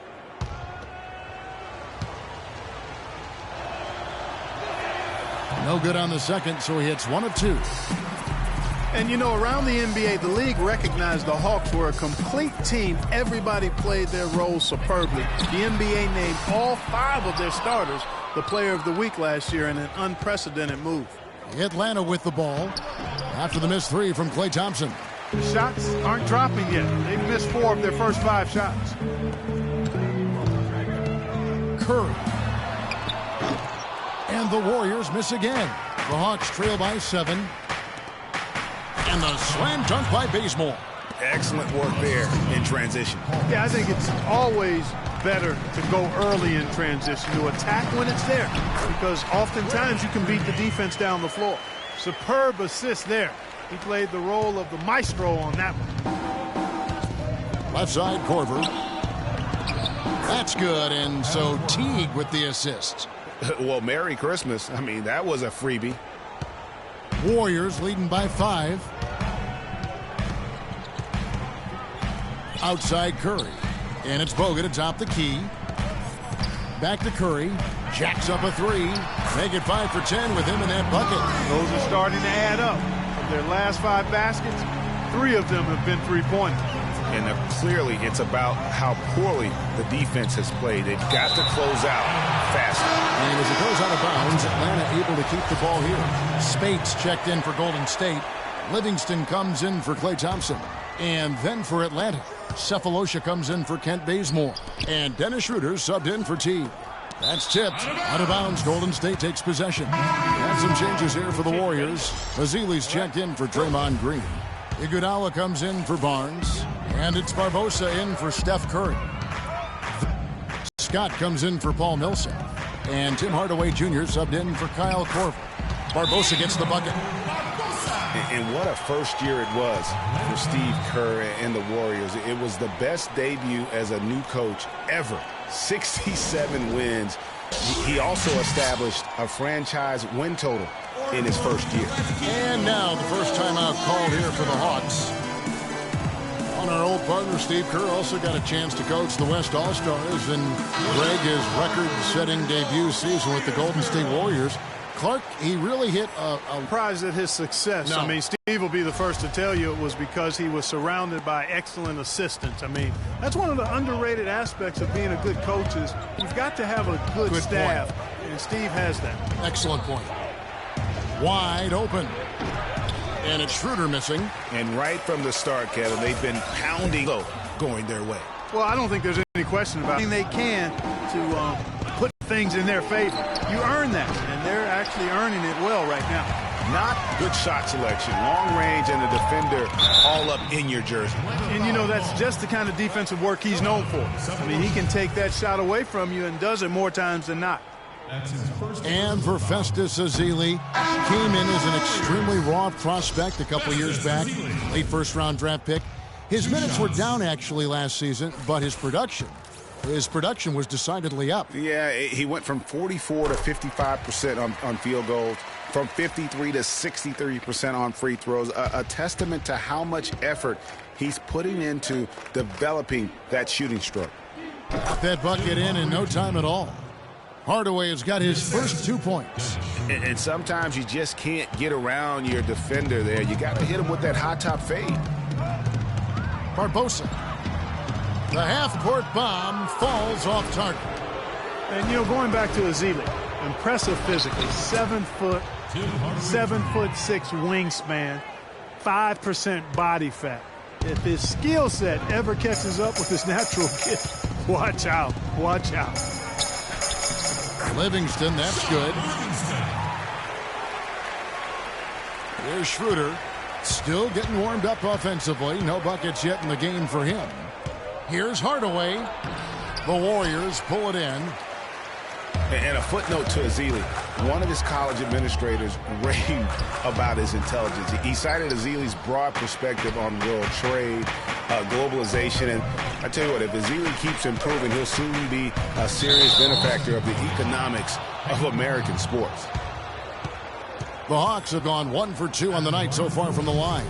No good on the second, so he hits 1 of 2. And, you know, around the NBA, the league recognized the Hawks were a complete team. Everybody played their role superbly. The NBA named all 5 of their starters the player of the week last year in an unprecedented move. Atlanta with the ball after the missed 3 from Klay Thompson. The shots aren't dropping yet. They've missed 4 of their first 5 shots. Curry. And the Warriors miss again. The Hawks trail by 7. And the slam dunk by Bazemore. Excellent work there in transition. Yeah, I think it's always better to go early in transition, to attack when it's there, because oftentimes you can beat the defense down the floor. Superb assist there. He played the role of the maestro on that one. Left side, Korver. That's good, and so Teague with the assist. Well, Merry Christmas. I mean, that was a freebie. Warriors leading by 5. Outside Curry. And it's Bogut atop the key. Back to Curry. Jacks up a 3. Make it 5 for 10 with him in that bucket. Those are starting to add up. Of their last 5 baskets, 3 of them have been 3-pointers. And clearly it's about how poorly the defense has played. They've got to close out faster. And as it goes out of bounds, Atlanta able to keep the ball here. Spates checked in for Golden State. Livingston comes in for Klay Thompson. And then for Atlanta, Cephalosha comes in for Kent Bazemore. And Dennis Schroeder subbed in for T. That's tipped. Out of bounds, Golden State takes possession. And some changes here for the Warriors. Mazili's checked in for Draymond Green. Iguodala comes in for Barnes. And it's Barbosa in for Steph Curry. Scott comes in for Paul Millsap. And Tim Hardaway Jr. subbed in for Kyle Korver. Barbosa gets the bucket. And what a first year it was for Steve Kerr and the Warriors. It was the best debut as a new coach ever. 67 wins. He also established a franchise win total in his first year. And now the first timeout called here for the Hawks. On our old partner, Steve Kerr also got a chance to coach the West All-Stars, and Greg, his record-setting debut season with the Golden State Warriors. Clark, he really hit a surprised at his success. No. I mean, Steve will be the first to tell you it was because he was surrounded by excellent assistants. I mean, that's one of the underrated aspects of being a good coach is you've got to have a good staff, point. And Steve has that. Excellent point. Wide open. And it's Schroeder missing. And right from the start, Kevin, they've been pounding going their way. Well, I don't think there's any question about it. They can to put things in their favor. You earn that, and they're actually earning it well right now. Not good shot selection, long range, and the defender all up in your jersey. And, you know, that's just the kind of defensive work he's known for. I mean, he can take that shot away from you and does it more times than not. And for Festus Ezeli, came in as an extremely raw prospect a couple years back, late first-round draft pick. His minutes were down, actually, last season, but his production was decidedly up. Yeah, he went from 44 to 55% on field goals, from 53 to 63% on free throws, a testament to how much effort he's putting into developing that shooting stroke. Got that bucket in no time at all. Hardaway has got his first 2 points. And sometimes you just can't get around your defender there. You got to hit him with that high top fade. Barbosa. The half-court bomb falls off target. And, you know, going back to Ezeli, impressive physically, 7 foot, 7'6" wingspan, 5% body fat. If his skill set ever catches up with his natural gift, watch out, watch out. Livingston, that's good. Here's Schroeder, still getting warmed up offensively. No buckets yet in the game for him. Here's Hardaway. The Warriors pull it in. And a footnote to Ezeli. One of his college administrators raved about his intelligence. He cited Ezeli's broad perspective on world trade, globalization. And I tell you what, if Ezeli keeps improving, he'll soon be a serious benefactor of the economics of American sports. The Hawks have gone 1 for 2 on the night so far from the line.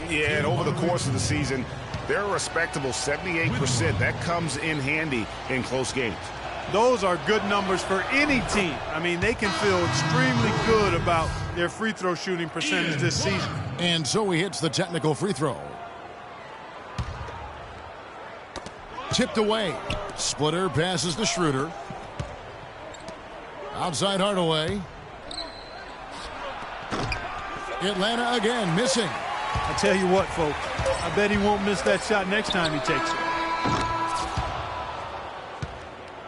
Yeah, and over the course of the season, they're a respectable 78%. That comes in handy in close games. Those are good numbers for any team. I mean, they can feel extremely good about their free throw shooting percentage this season. And so he hits the technical free throw. Tipped away. Splitter passes to Schroeder. Outside Hardaway. Atlanta again missing. I tell you what, folks, I bet he won't miss that shot next time he takes it.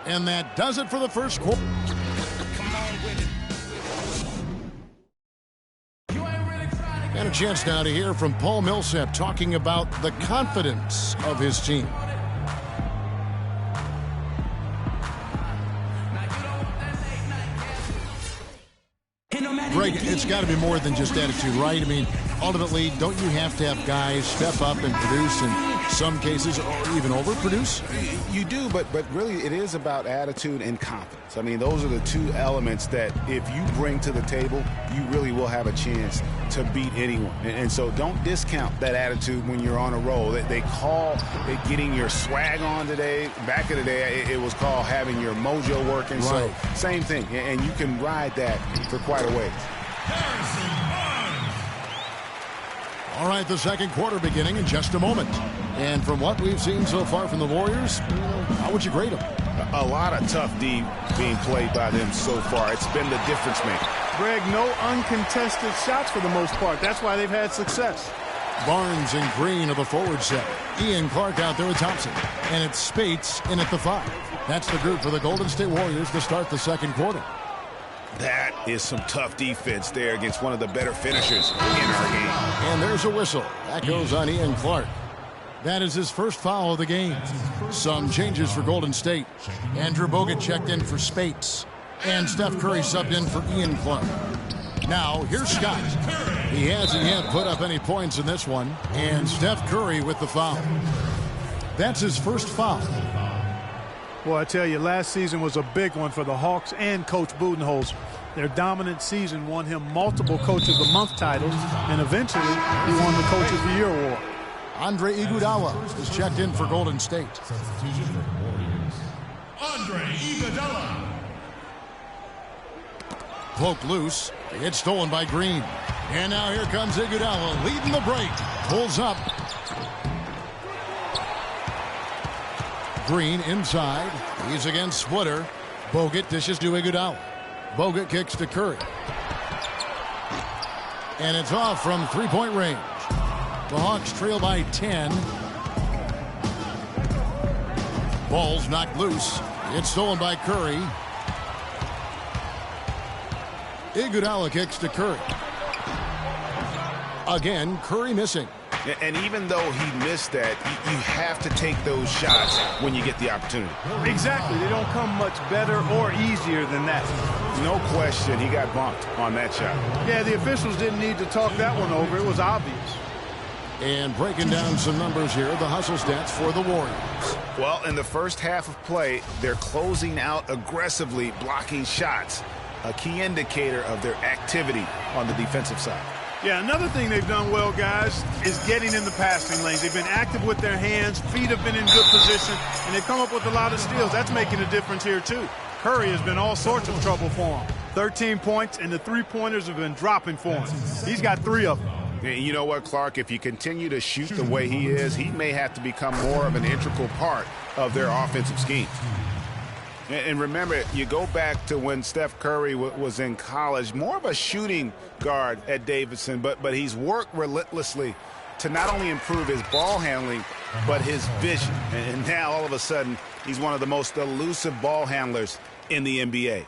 And that does it for the first quarter. And a chance now to hear from Paul Millsap talking about the confidence of his team. Greg, it's got to be more than just attitude, right? I mean, ultimately, don't you have to have guys step up and produce in some cases or even overproduce? You do, but really it is about attitude and confidence. I mean, those are the two elements that if you bring to the table, you really will have a chance to beat anyone. And so don't discount that attitude when you're on a roll. They call it getting your swag on today. Back in the day, it was called having your mojo working. Right. So same thing, and you can ride that for quite a ways. All right, the second quarter beginning in just a moment. And from what we've seen so far from the Warriors, how would you grade them? A lot of tough D being played by them so far. It's been the difference maker. Greg, no uncontested shots for the most part. That's why they've had success. Barnes and Green are the forward set. Ian Clark out there with Thompson. And it's Spates in at the 5. That's the group for the Golden State Warriors to start the second quarter. That is some tough defense there against one of the better finishers in our game. And there's a whistle. That goes on Ian Clark. That is his first foul of the game. Some changes for Golden State. Andrew Bogut checked in for Spates. And Steph Curry subbed in for Ian Clark. Now, here's Scott. He hasn't yet put up any points in this one. And Steph Curry with the foul. That's his first foul. Well, I tell you, last season was a big one for the Hawks and Coach Budenholzer. Their dominant season won him multiple Coach of the Month titles, and eventually he won the Coach of the Year award. Andre Iguodala is checked in for Golden State. Substitution for Warriors. Andre Iguodala. Poke loose. It's stolen by Green. And now here comes Iguodala leading the break. Pulls up. Green inside. He's against Splitter. Bogut dishes to Iguodala. Bogut kicks to Curry. And it's off from three-point range. The Hawks trail by 10. Ball's knocked loose. It's stolen by Curry. Iguodala kicks to Curry. Again, Curry missing. And even though he missed that, you have to take those shots when you get the opportunity. Exactly. They don't come much better or easier than that. No question, he got bumped on that shot. Yeah, the officials didn't need to talk that one over. It was obvious. And breaking down some numbers here, the hustle stats for the Warriors. Well, in the first half of play, they're closing out aggressively, blocking shots, a key indicator of their activity on the defensive side. Yeah, another thing they've done well, guys, is getting in the passing lanes. They've been active with their hands, feet have been in good position, and they've come up with a lot of steals. That's making a difference here, too. Curry has been all sorts of trouble for him. 13 points, and the three-pointers have been dropping for him. He's got 3 of them. You know what, Clark? If you continue to shoot the way he is, he may have to become more of an integral part of their offensive scheme. And remember, you go back to when Steph Curry was in college, more of a shooting guard at Davidson, but he's worked relentlessly to not only improve his ball handling, but his vision. And now, all of a sudden, he's one of the most elusive ball handlers in the NBA.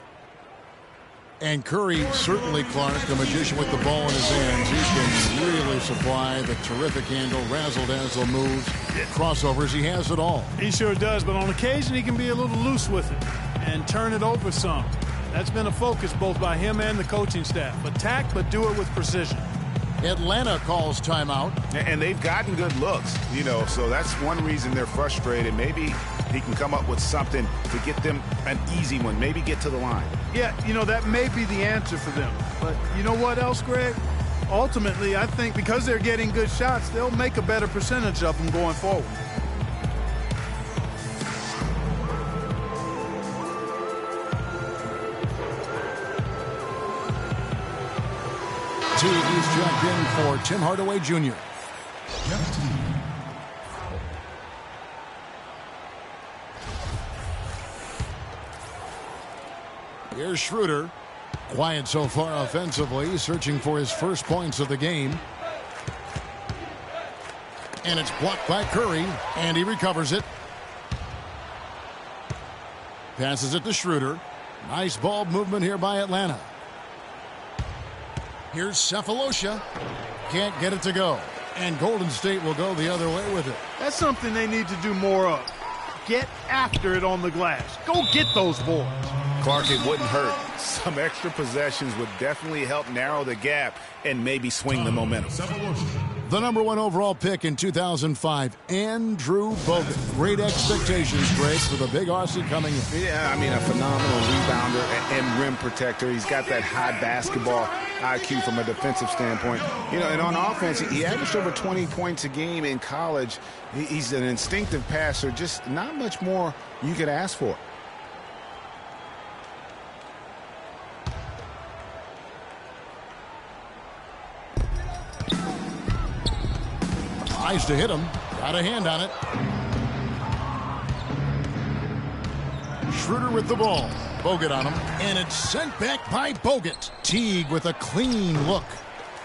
And Curry, certainly, Clark, the magician with the ball in his hands. He can really supply the terrific handle, razzle-dazzle moves, crossovers. He has it all. He sure does, but on occasion he can be a little loose with it and turn it over some. That's been a focus both by him and the coaching staff. Attack, but do it with precision. Atlanta calls timeout. And they've gotten good looks, so that's one reason they're frustrated. Maybe he can come up with something to get them an easy one, maybe get to the line. Yeah, that may be the answer for them. But you know what else, Greg? Ultimately, I think because they're getting good shots, they'll make a better percentage of them going forward. He's checked in for Tim Hardaway Jr. Here's Schroeder. Quiet so far offensively, searching for his first points of the game. And it's blocked by Curry, and he recovers it. Passes it to Schroeder. Nice ball movement here by Atlanta. Here's Cephalosha. Can't get it to go. And Golden State will go the other way with it. That's something they need to do more of. Get after it on the glass. Go get those boards. Clark, it wouldn't hurt. Some extra possessions would definitely help narrow the gap and maybe swing the momentum. The number 1 overall pick in 2005, Andrew Bogut. Great expectations, Greg, for the big Aussie coming in. Yeah, a phenomenal rebounder and rim protector. He's got that high basketball IQ from a defensive standpoint. And on offense, he averaged over 20 points a game in college. He's an instinctive passer, just not much more you could ask for. Nice to hit him. Got a hand on it. Schroeder with the ball. Bogut on him. And it's sent back by Bogut. Teague with a clean look.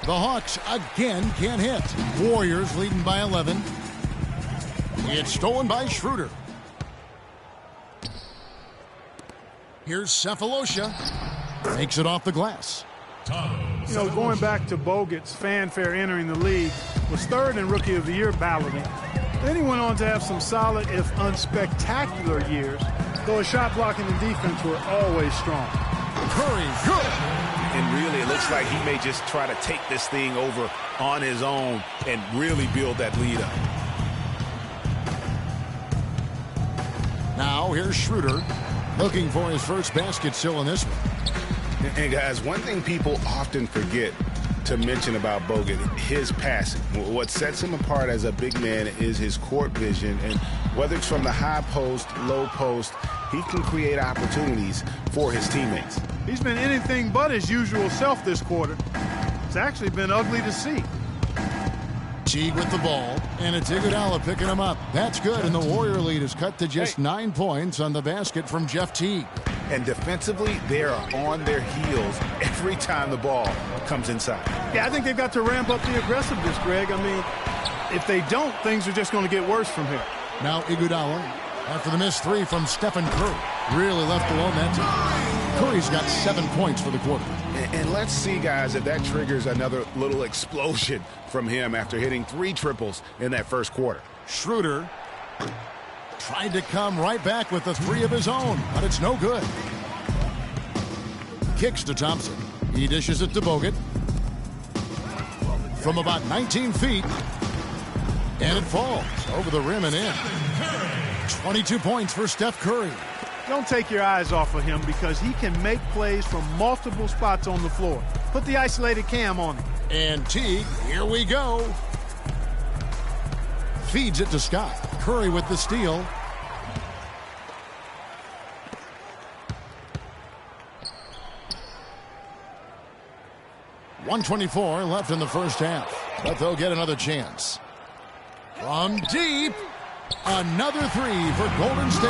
The Hawks again can't hit. Warriors leading by 11. It's stolen by Schroeder. Here's Cephalosha. Makes it off the glass. Going back to Bogut's fanfare entering the league, was 3rd in Rookie of the Year balloting. Then he went on to have some solid, if unspectacular, years, though his shot blocking and defense were always strong. Curry, good. And really, it looks like he may just try to take this thing over on his own and really build that lead up. Now here's Schroeder looking for his first basket still in this one. And guys, one thing people often forget to mention about Bogut, his passing. What sets him apart as a big man is his court vision, and whether it's from the high post, low post, he can create opportunities for his teammates. He's been anything but his usual self this quarter. It's actually been ugly to see. Teague with the ball, and it's Iguodala picking him up. That's good, and the Warrior lead is cut to just 9 points on the basket from Jeff Teague. And defensively, they are on their heels every time the ball comes inside. Yeah, I think they've got to ramp up the aggressiveness, Greg. I mean, if they don't, things are just going to get worse from here. Now Iguodala, after the missed three from Stephen Curry. Really left alone that time. Curry's got 7 points for the quarter. And let's see, guys, if that triggers another little explosion from him after hitting 3 triples in that first quarter. Schroeder tried to come right back with the 3 of his own, but it's no good. Kicks to Thompson. He dishes it to Bogut. From about 19 feet. And it falls over the rim and in. 22 points for Steph Curry. Don't take your eyes off of him because he can make plays from multiple spots on the floor. Put the isolated cam on him. And Teague, here we go. Feeds it to Scott. Curry with the steal. .124 left in the first half, but they'll get another chance. From deep, another 3 for Golden State.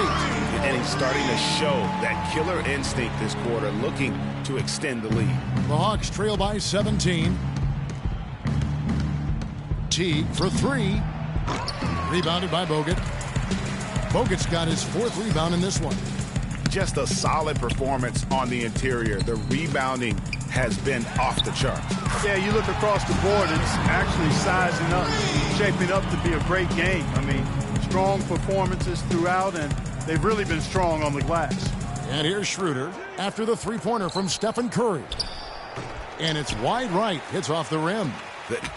And he's starting to show that killer instinct this quarter, looking to extend the lead. The Hawks trail by 17. Teague for 3. Rebounded by Bogut. Bogut's got his 4th rebound in this one. Just a solid performance on the interior. The rebounding has been off the charts. Yeah, you look across the board, it's actually sizing up, shaping up to be a great game. I mean, strong performances throughout, and they've really been strong on the glass. And here's Schroeder after the 3-pointer from Stephen Curry. And it's wide right. Hits off the rim.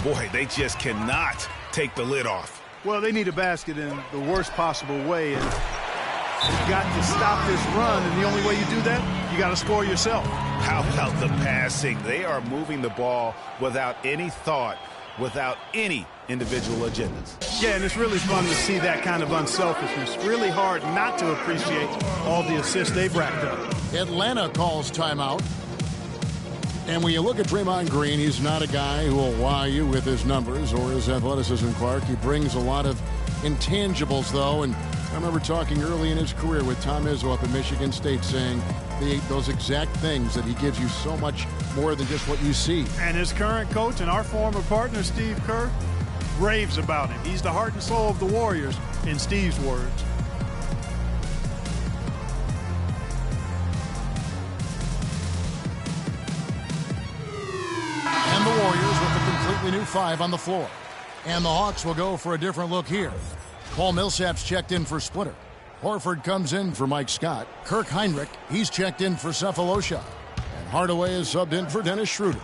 Boy, they just cannot take the lid off. Well, they need a basket in the worst possible way, and you've got to stop this run, and the only way you do that, you got to score yourself. How about the passing? They are moving the ball without any thought, without any individual agendas. Yeah, and it's really fun to see that kind of unselfishness. Really hard not to appreciate all the assists they've racked up. Atlanta calls timeout. And when you look at Draymond Green, he's not a guy who will wow you with his numbers or his athleticism, Clark. He brings a lot of intangibles, though, and I remember talking early in his career with Tom Izzo up at Michigan State saying those exact things, that he gives you so much more than just what you see. And his current coach and our former partner, Steve Kerr, raves about him. He's the heart and soul of the Warriors, in Steve's words. And the Warriors with a completely new 5 on the floor. And the Hawks will go for a different look here. Paul Millsap's checked in for Splitter. Horford comes in for Mike Scott. Kirk Heinrich, he's checked in for Cephalosha. And Hardaway is subbed in for Dennis Schroeder.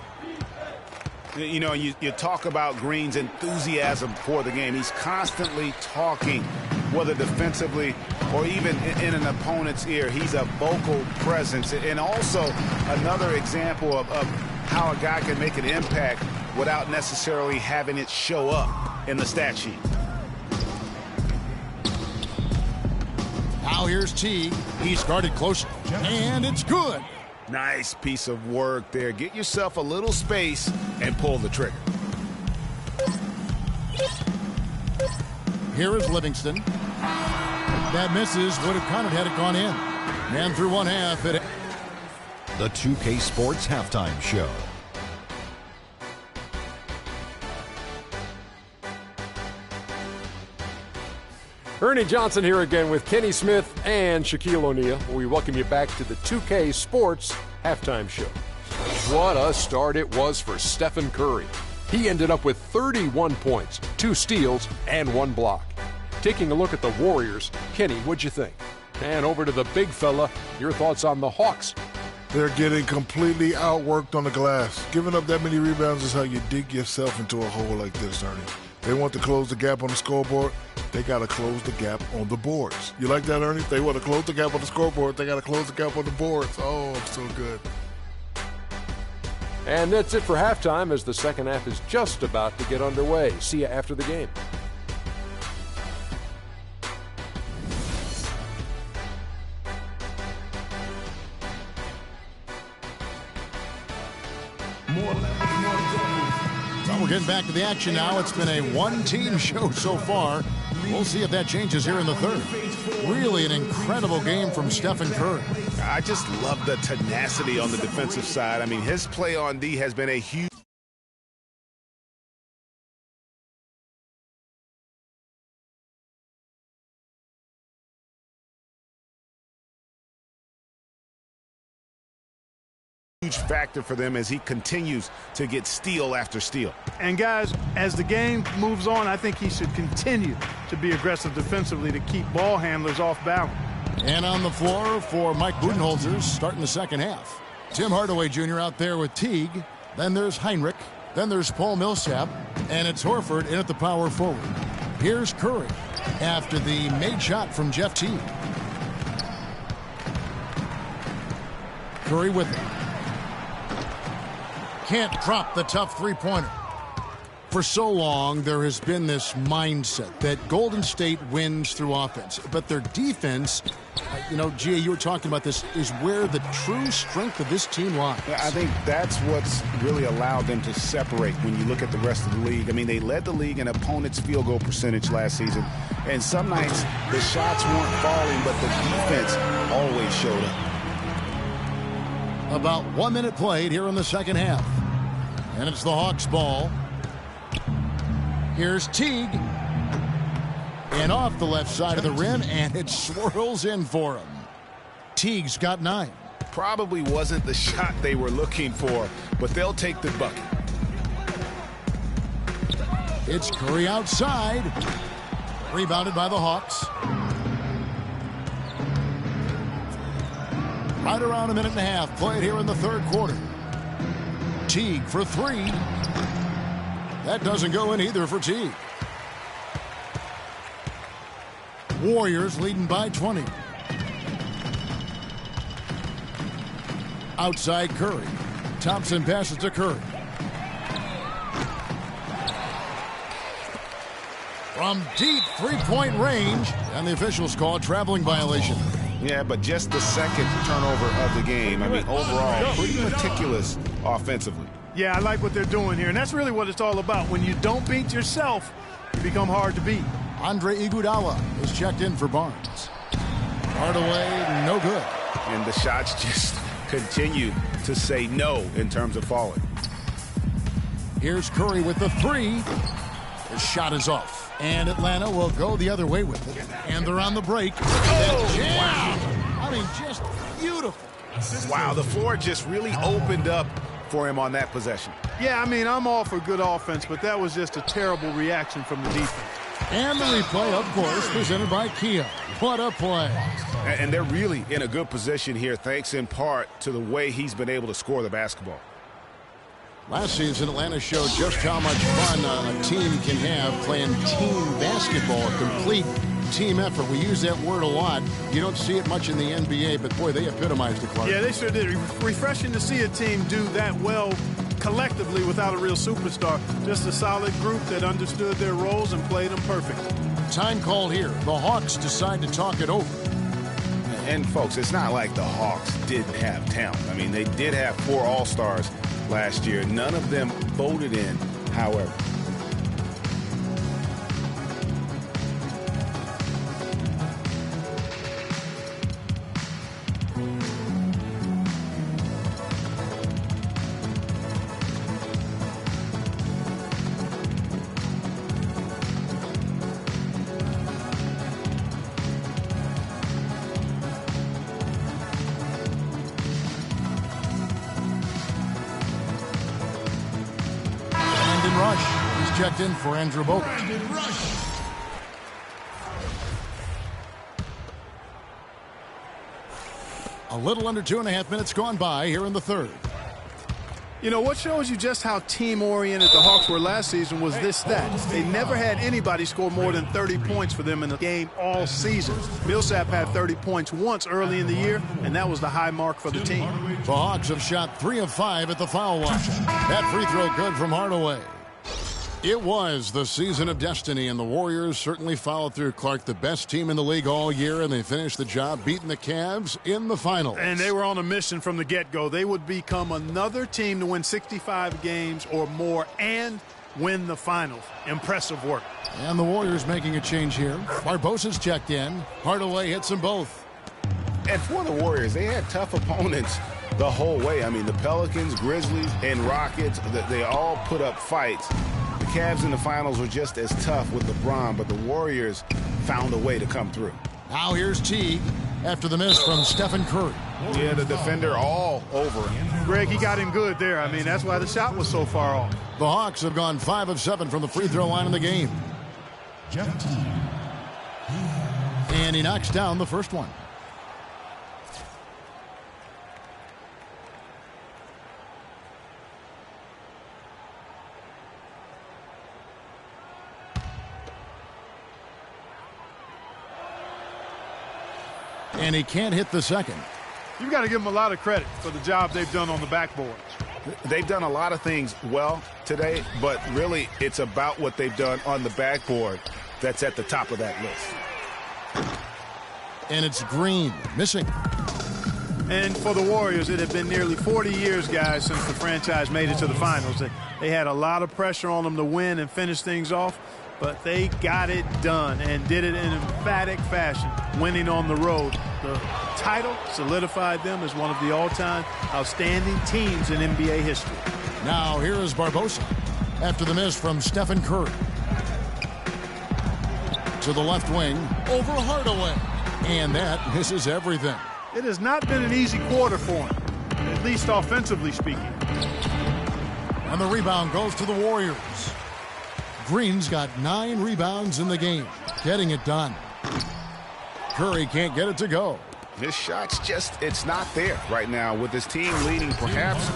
You know, you talk about Green's enthusiasm for the game. He's constantly talking, whether defensively or even in an opponent's ear. He's a vocal presence. And also another example of how a guy can make an impact without necessarily having it show up in the stat sheet. Now here's Teague. He's guarded closer. And it's good. Nice piece of work there. Get yourself a little space and pull the trigger. Here is Livingston. That misses. Would have counted had it gone in. And through one half, it... The 2K Sports Halftime Show. Ernie Johnson here again with Kenny Smith and Shaquille O'Neal. We welcome you back to the 2K Sports Halftime Show. What a start it was for Stephen Curry. He ended up with 31 points, 2 steals, and 1 block. Taking a look at the Warriors, Kenny, what'd you think? And over to the big fella, your thoughts on the Hawks. They're getting completely outworked on the glass. Giving up that many rebounds is how you dig yourself into a hole like this, Ernie. They want to close the gap on the scoreboard. They got to close the gap on the boards. You like that, Ernie? They want to close the gap on the scoreboard. They got to close the gap on the boards. Oh, so good. And that's it for halftime as the second half is just about to get underway. See you after the game. we're getting back to the action now. It's been a one-team show so far. We'll see if that changes here in the third. Really an incredible game from Stephen Curry. I just love the tenacity on the defensive side. I mean, his play on D has been a huge factor for them as he continues to get steal after steal. And guys, as the game moves on, I think he should continue to be aggressive defensively to keep ball handlers off balance. And on the floor for Mike Budenholzer starting the second half. Tim Hardaway Jr. out there with Teague. Then there's Heinrich. Then there's Paul Millsap. And it's Horford in at the power forward. Here's Curry after the made shot from Jeff Teague. Curry with it. Can't drop the tough three-pointer. For so long, there has been this mindset that Golden State wins through offense. But their defense, Gia, you were talking about this, is where the true strength of this team lies. Yeah, I think that's what's really allowed them to separate when you look at the rest of the league. I mean, they led the league in opponents' field goal percentage last season. And some nights, the shots weren't falling, but the defense always showed up. About 1 minute played here in the second half. And it's the Hawks' ball. Here's Teague. And off the left side of the rim, and it swirls in for him. Teague's got 9. Probably wasn't the shot they were looking for, but they'll take the bucket. It's Curry outside. Rebounded by the Hawks. Right around a minute and a half played here in the third quarter. Teague for 3. That doesn't go in either for Teague. Warriors leading by 20. Outside Curry. Thompson passes to Curry. From deep three-point range, and the officials call a traveling violation. Yeah, but just the second turnover of the game. I mean, overall, pretty meticulous offensively. Yeah, I like what they're doing here, and that's really what it's all about. When you don't beat yourself, you become hard to beat. Andre Iguodala is checked in for Barnes. Hardaway, no good. And the shots just continue to say no in terms of falling. Here's Curry with the 3. The shot is off. And Atlanta will go the other way with it. And they're on the break. Oh, wow. I mean, just beautiful. Wow, the floor just really opened up for him on that possession. Yeah, I mean, I'm all for good offense, but that was just a terrible reaction from the defense. And the replay, of course, presented by Kia. What a play. And they're really in a good position here, thanks in part to the way he's been able to score the basketball. Last season, Atlanta showed just how much fun a team can have playing team basketball, a complete team effort. We use that word a lot. You don't see it much in the NBA, but boy, they epitomized it, Clark. Yeah, they sure did. Refreshing to see a team do that well collectively without a real superstar. Just a solid group that understood their roles and played them perfectly. Time called here. The Hawks decide to talk it over. And, folks, it's not like the Hawks didn't have talent. I mean, they did have 4 All-Stars last year. None of them voted in, however. Checked in for Andrew Bogut. A little under 2.5 minutes gone by here in the third. You know, what shows you just how team-oriented the Hawks were last season was this stat. They never had anybody score more than 30 points for them in a game all season. Millsap had 30 points once early in the year, and that was the high mark for the team. The Hawks have shot 3 of 5 at the foul line. That free throw good from Hardaway. It was the season of destiny, and the Warriors certainly followed through, Clark. The best team in the league all year, and they finished the job beating the Cavs in the finals. And they were on a mission from the get-go. They would become another team to win 65 games or more and win the finals. Impressive work. And the Warriors making a change here. Barbosa's checked in. Hardaway hits them both. And for the Warriors, they had tough opponents the whole way. I mean, the Pelicans, Grizzlies, and Rockets, they all put up fights. The Cavs in the finals were just as tough with LeBron, but the Warriors found a way to come through. Now here's Teague after the miss from Stephen Curry. Yeah, the defender all over him. Greg, he got him good there. I mean, that's why the shot was so far off. The Hawks have gone 5 of 7 from the free throw line in the game. And he knocks down the first one. And he can't hit the second. You've got to give them a lot of credit for the job they've done on the backboard. They've done a lot of things well today, but really it's about what they've done on the backboard that's at the top of that list. And it's Green missing. And for the Warriors, it had been nearly 40 years, guys, since the franchise made it to the finals. They had a lot of pressure on them to win and finish things off, but they got it done and did it in emphatic fashion, winning on the road. The title solidified them as one of the all-time outstanding teams in NBA history. Now here is Barbosa after the miss from Stephen Curry. To the left wing, over Hardaway. And that misses everything. It has not been an easy quarter for him, at least offensively speaking. And the rebound goes to the Warriors. Green's got 9 rebounds in the game, getting it done. Curry can't get it to go. His shot's it's not there right now. With his team leading, perhaps,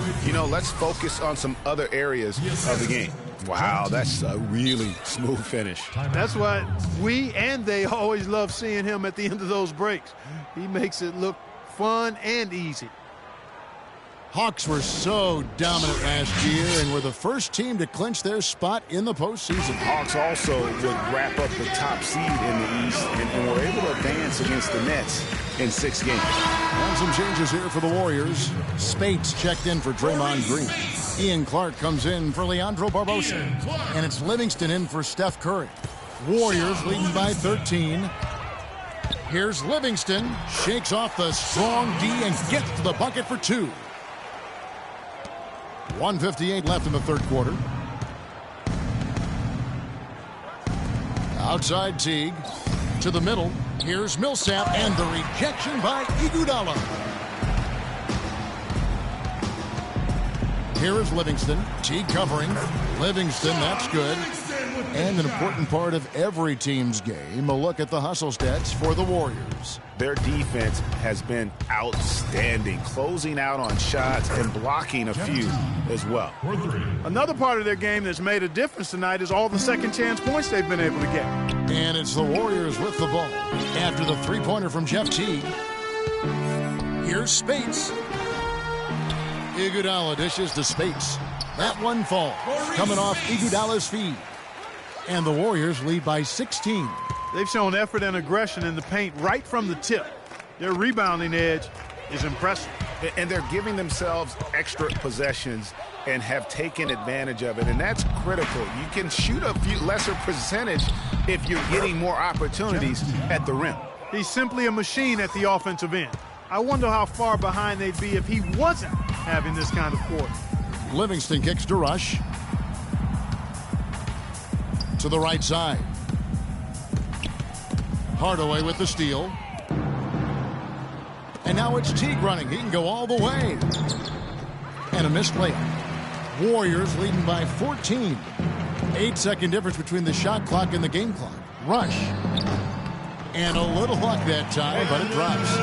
let's focus on some other areas of the game. Wow, that's a really smooth finish. That's why we and they always love seeing him at the end of those breaks. He makes it look fun and easy. Hawks were so dominant last year and were the first team to clinch their spot in the postseason. Hawks also would wrap up the top seed in the East and were able to advance against the Nets in 6 games. And some changes here for the Warriors. Spates checked in for Draymond Green. Ian Clark comes in for Leandro Barbosa. And it's Livingston in for Steph Curry. Warriors leading by 13. Here's Livingston. Shakes off the strong D and gets to the bucket for 2. 1:58 left in the third quarter. Outside Teague. To the middle. Here's Millsap and the rejection by Iguodala. Here is Livingston. Teague covering. Livingston, that's good. And an important part of every team's game, a look at the hustle stats for the Warriors. Their defense has been outstanding, closing out on shots and blocking a few as well. Another part of their game that's made a difference tonight is all the second chance points they've been able to get. And it's the Warriors with the ball after the three-pointer from Jeff Teague. Here's Spates. Iguodala dishes to Spates. That one falls, coming off Iguodala's feed. And the Warriors lead by 16. They've shown effort and aggression in the paint right from the tip. Their rebounding edge is impressive. And they're giving themselves extra possessions and have taken advantage of it. And that's critical. You can shoot a few lesser percentage if you're getting more opportunities at the rim. He's simply a machine at the offensive end. I wonder how far behind they'd be if he wasn't having this kind of quarter. Livingston kicks to Rush. To the right side. Hardaway with the steal. And now it's Teague running. He can go all the way. And a missed layup. Warriors leading by 14. 8-second difference between the shot clock and the game clock. Rush. And a little luck that time, but it drops.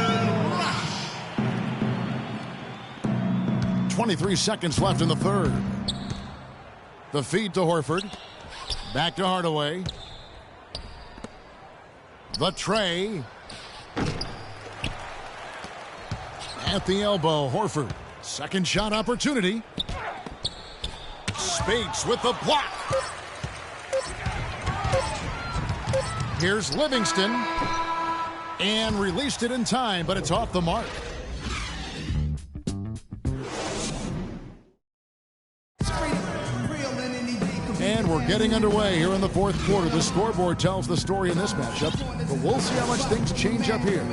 23 seconds left in the third. The feed to Horford. Back to Hardaway. The tray. At the elbow, Horford. Second shot opportunity. Spates with the block. Here's Livingston. And released it in time, but it's off the mark. And we're getting underway here in the fourth quarter. The scoreboard tells the story in this matchup, but we'll see how much things change up here.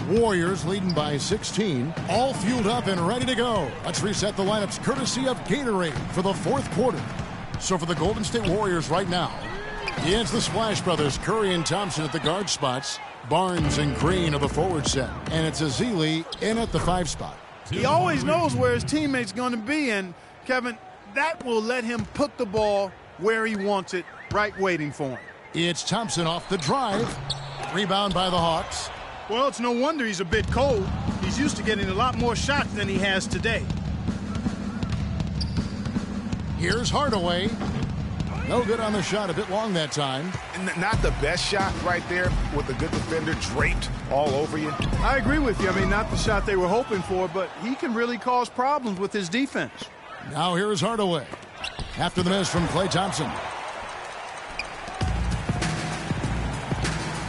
Warriors leading by 16, all fueled up and ready to go. Let's reset the lineups courtesy of Gatorade for the fourth quarter. So for the Golden State Warriors right now, it's the Splash Brothers, Curry and Thompson at the guard spots, Barnes and Green at the forward set, and it's Azili in at the 5 spot. He always knows where his teammate's going to be, and Kevin, that will let him put the ball where he wants it, right waiting for him. It's Thompson off the drive. Rebound by the Hawks. Well, it's no wonder he's a bit cold. He's used to getting a lot more shots than he has today. Here's Hardaway. No good on the shot, a bit long that time. Not the best shot right there with a good defender draped all over you. I agree with you. I mean, not the shot they were hoping for, but he can really cause problems with his defense. Now here's Hardaway. After the miss from Klay Thompson.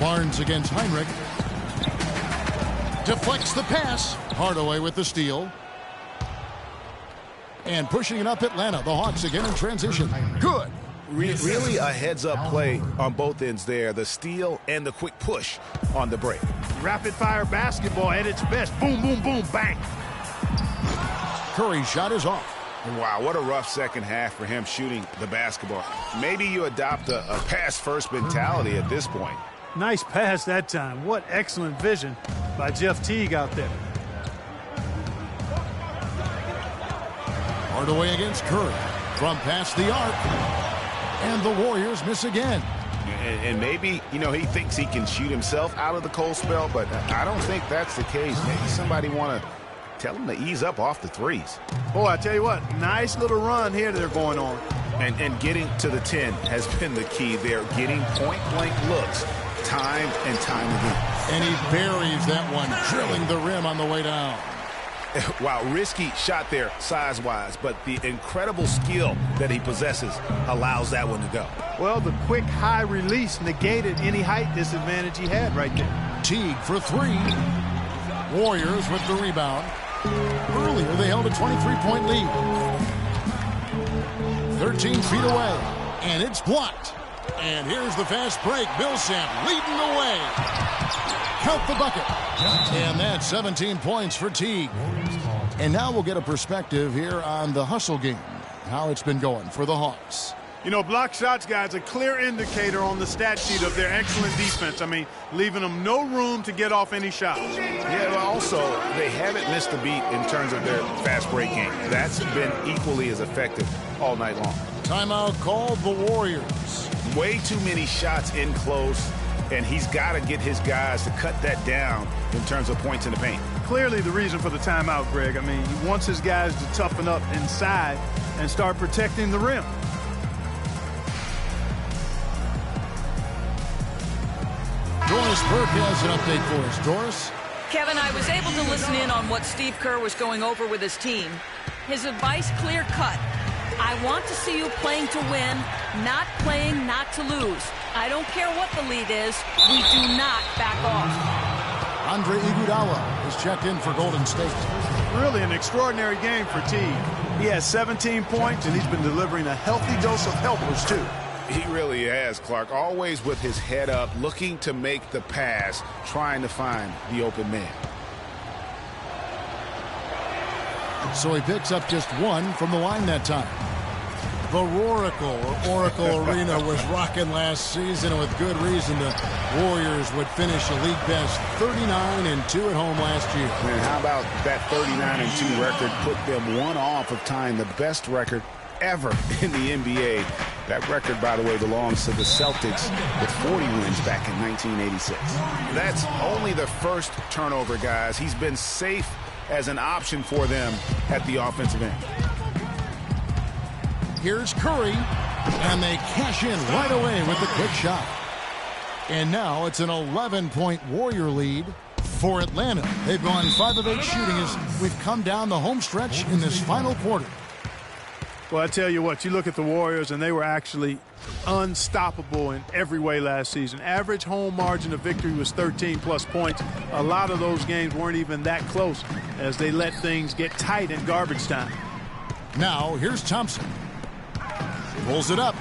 Barnes against Heinrich. Deflects the pass. Hardaway with the steal. And pushing it up Atlanta. The Hawks again in transition. Good. Really a heads-up play on both ends there. The steal and the quick push on the break. Rapid-fire basketball at its best. Boom, boom, boom, bang. Curry's shot is off. Wow, what a rough second half for him shooting the basketball. Maybe you adopt a pass-first mentality at this point. Nice pass that time. What excellent vision by Jeff Teague out there. Hardaway against Curry. From past the arc. And the Warriors miss again. And maybe, you know, he thinks he can shoot himself out of the cold spell, but I don't think that's the case. Maybe somebody want to tell him to ease up off the threes. Boy, I tell you what, nice little run here they're going on. And getting to the 10 has been the key there. Getting point-blank looks time and time again. And he buries that one, drilling the rim on the way down. Wow, risky shot there size-wise, but the incredible skill that he possesses allows that one to go. Well, the quick high release negated any height disadvantage he had right there. Teague for 3. Warriors with the rebound. Earlier, they held a 23-point lead. 13 feet away, and it's blocked. And here's the fast break. Millsap leading the way. Count the bucket. And that's 17 points for Teague. And now we'll get a perspective here on the hustle game, how it's been going for the Hawks. You know, block shots, guys, a clear indicator on the stat sheet of their excellent defense. I mean, leaving them no room to get off any shots. Yeah, but also, they haven't missed a beat in terms of their fast break game. That's been equally as effective all night long. Timeout called the Warriors. Way too many shots in close, and he's got to get his guys to cut that down in terms of points in the paint. Clearly the reason for the timeout, Greg. I mean, he wants his guys to toughen up inside and start protecting the rim. Doris Burke has an update for us. Doris? Kevin, I was able to listen in on what Steve Kerr was going over with his team. His advice clear-cut. I want to see you playing to win, not playing not to lose. I don't care what the lead is. We do not back off. Andre Iguodala is checked in for Golden State. Really an extraordinary game for Teague. He has 17 points, and he's been delivering a healthy dose of helpers, too. He really has, Clark. Always with his head up, looking to make the pass, trying to find the open man. So he picks up just 1 from the line that time. The Roracle, or Oracle Arena, was rocking last season, with good reason. The Warriors would finish a league best 39-2 at home last year. Man, how about that 39-2 record? Put them 1 off of tying the best record ever in the NBA. That record, by the way, belongs to the Celtics with 40 wins back in 1986. That's only the first turnover, guys. He's been safe as an option for them at the offensive end. Here's Curry, and they cash in right away with the quick shot. And now it's an 11-point Warrior lead, for Atlanta. They've gone 5 of 8 shooting as we've come down the home stretch in this final quarter. Well, I tell you what, you look at the Warriors, and they were actually unstoppable in every way last season. Average home margin of victory was 13-plus points. A lot of those games weren't even that close as they let things get tight in garbage time. Now, here's Thompson. Rolls it up.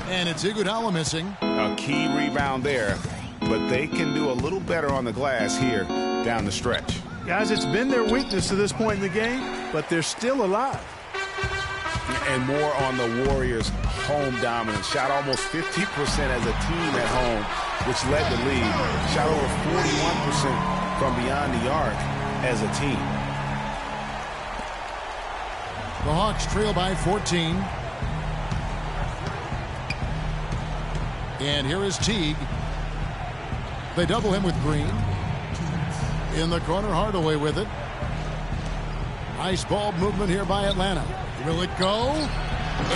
And it's Iguodala missing. A key rebound there, but they can do a little better on the glass here down the stretch. Guys, it's been their weakness to this point in the game, but they're still alive. And more on the Warriors' home dominance. Shot almost 50% as a team at home, which led the league. Shot over 41% from beyond the arc as a team. The Hawks trail by 14. And here is Teague. They double him with Green. In the corner, Hardaway with it. Nice ball movement here by Atlanta. Will it go?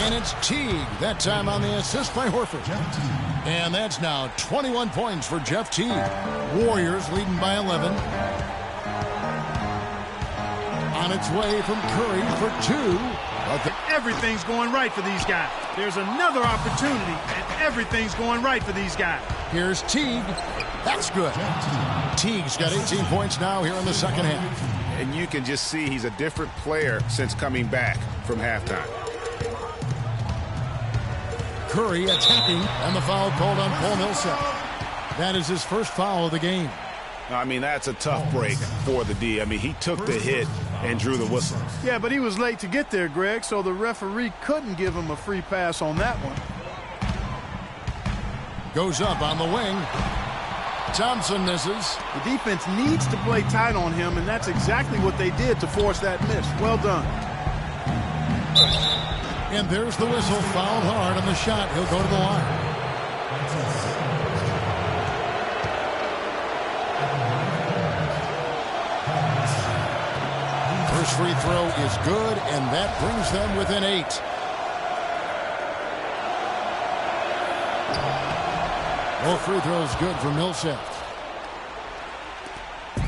And it's Teague. That time on the assist by Horford. And that's now 21 points for Jeff Teague. Warriors leading by 11. On its way from Curry for 2. Everything's going right for these guys. There's another opportunity, and everything's going right for these guys. Here's Teague. That's good. Teague's got 18 points now here in the second half. And you can just see he's a different player since coming back from halftime. Curry attacking, and the foul called on Paul Millsap. That is his first foul of the game. I mean, that's a tough break for the D. I mean, he took the hit and drew the whistle. Yeah, but he was late to get there, Greg, so the referee couldn't give him a free pass on that one. Goes up on the wing. Thompson misses. The defense needs to play tight on him, and that's exactly what they did to force that miss. Well done. And there's the whistle. Fouled hard on the shot. He'll go to the line. First free throw is good, and that brings them within 8. Both free throws good for Millsap.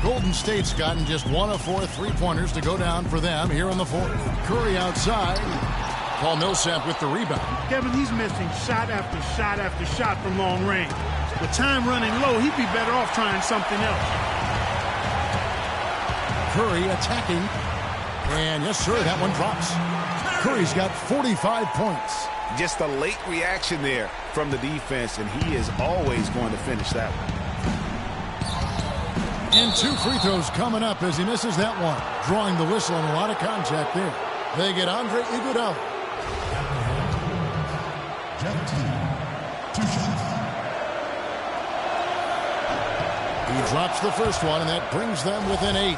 Golden State's gotten just 1 of 4 three-pointers to go down for them here in the fourth. Curry outside. Paul Millsap with the rebound. Kevin, he's missing shot after shot after shot from long range. With time running low, he'd be better off trying something else. Curry attacking. And yes, sir, that one drops. Curry's got 45 points. Just a late reaction there from the defense, and he is always going to finish that one. And 2 free throws coming up as he misses that one. Drawing the whistle and a lot of contact there. They get Andre Iguodala. He drops the first one, and that brings them within 8.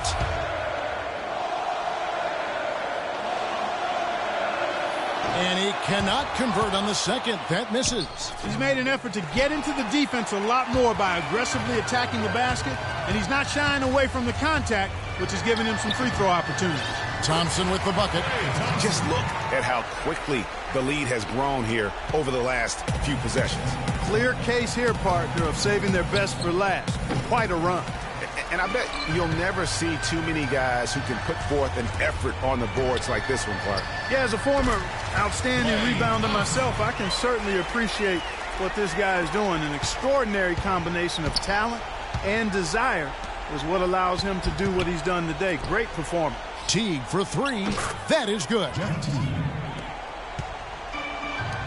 And he cannot convert on the second. That misses. He's made an effort to get into the defense a lot more by aggressively attacking the basket, and he's not shying away from the contact, which is giving him some free throw opportunities. Thompson with the bucket. Just look at how quickly the lead has grown here over the last few possessions. Clear case here, partner, of saving their best for last. Quite a run. And I bet you'll never see too many guys who can put forth an effort on the boards like this one, Clark. Yeah, as a former outstanding rebounder myself, I can certainly appreciate what this guy is doing. An extraordinary combination of talent and desire is what allows him to do what he's done today. Great performance. Teague for 3. That is good.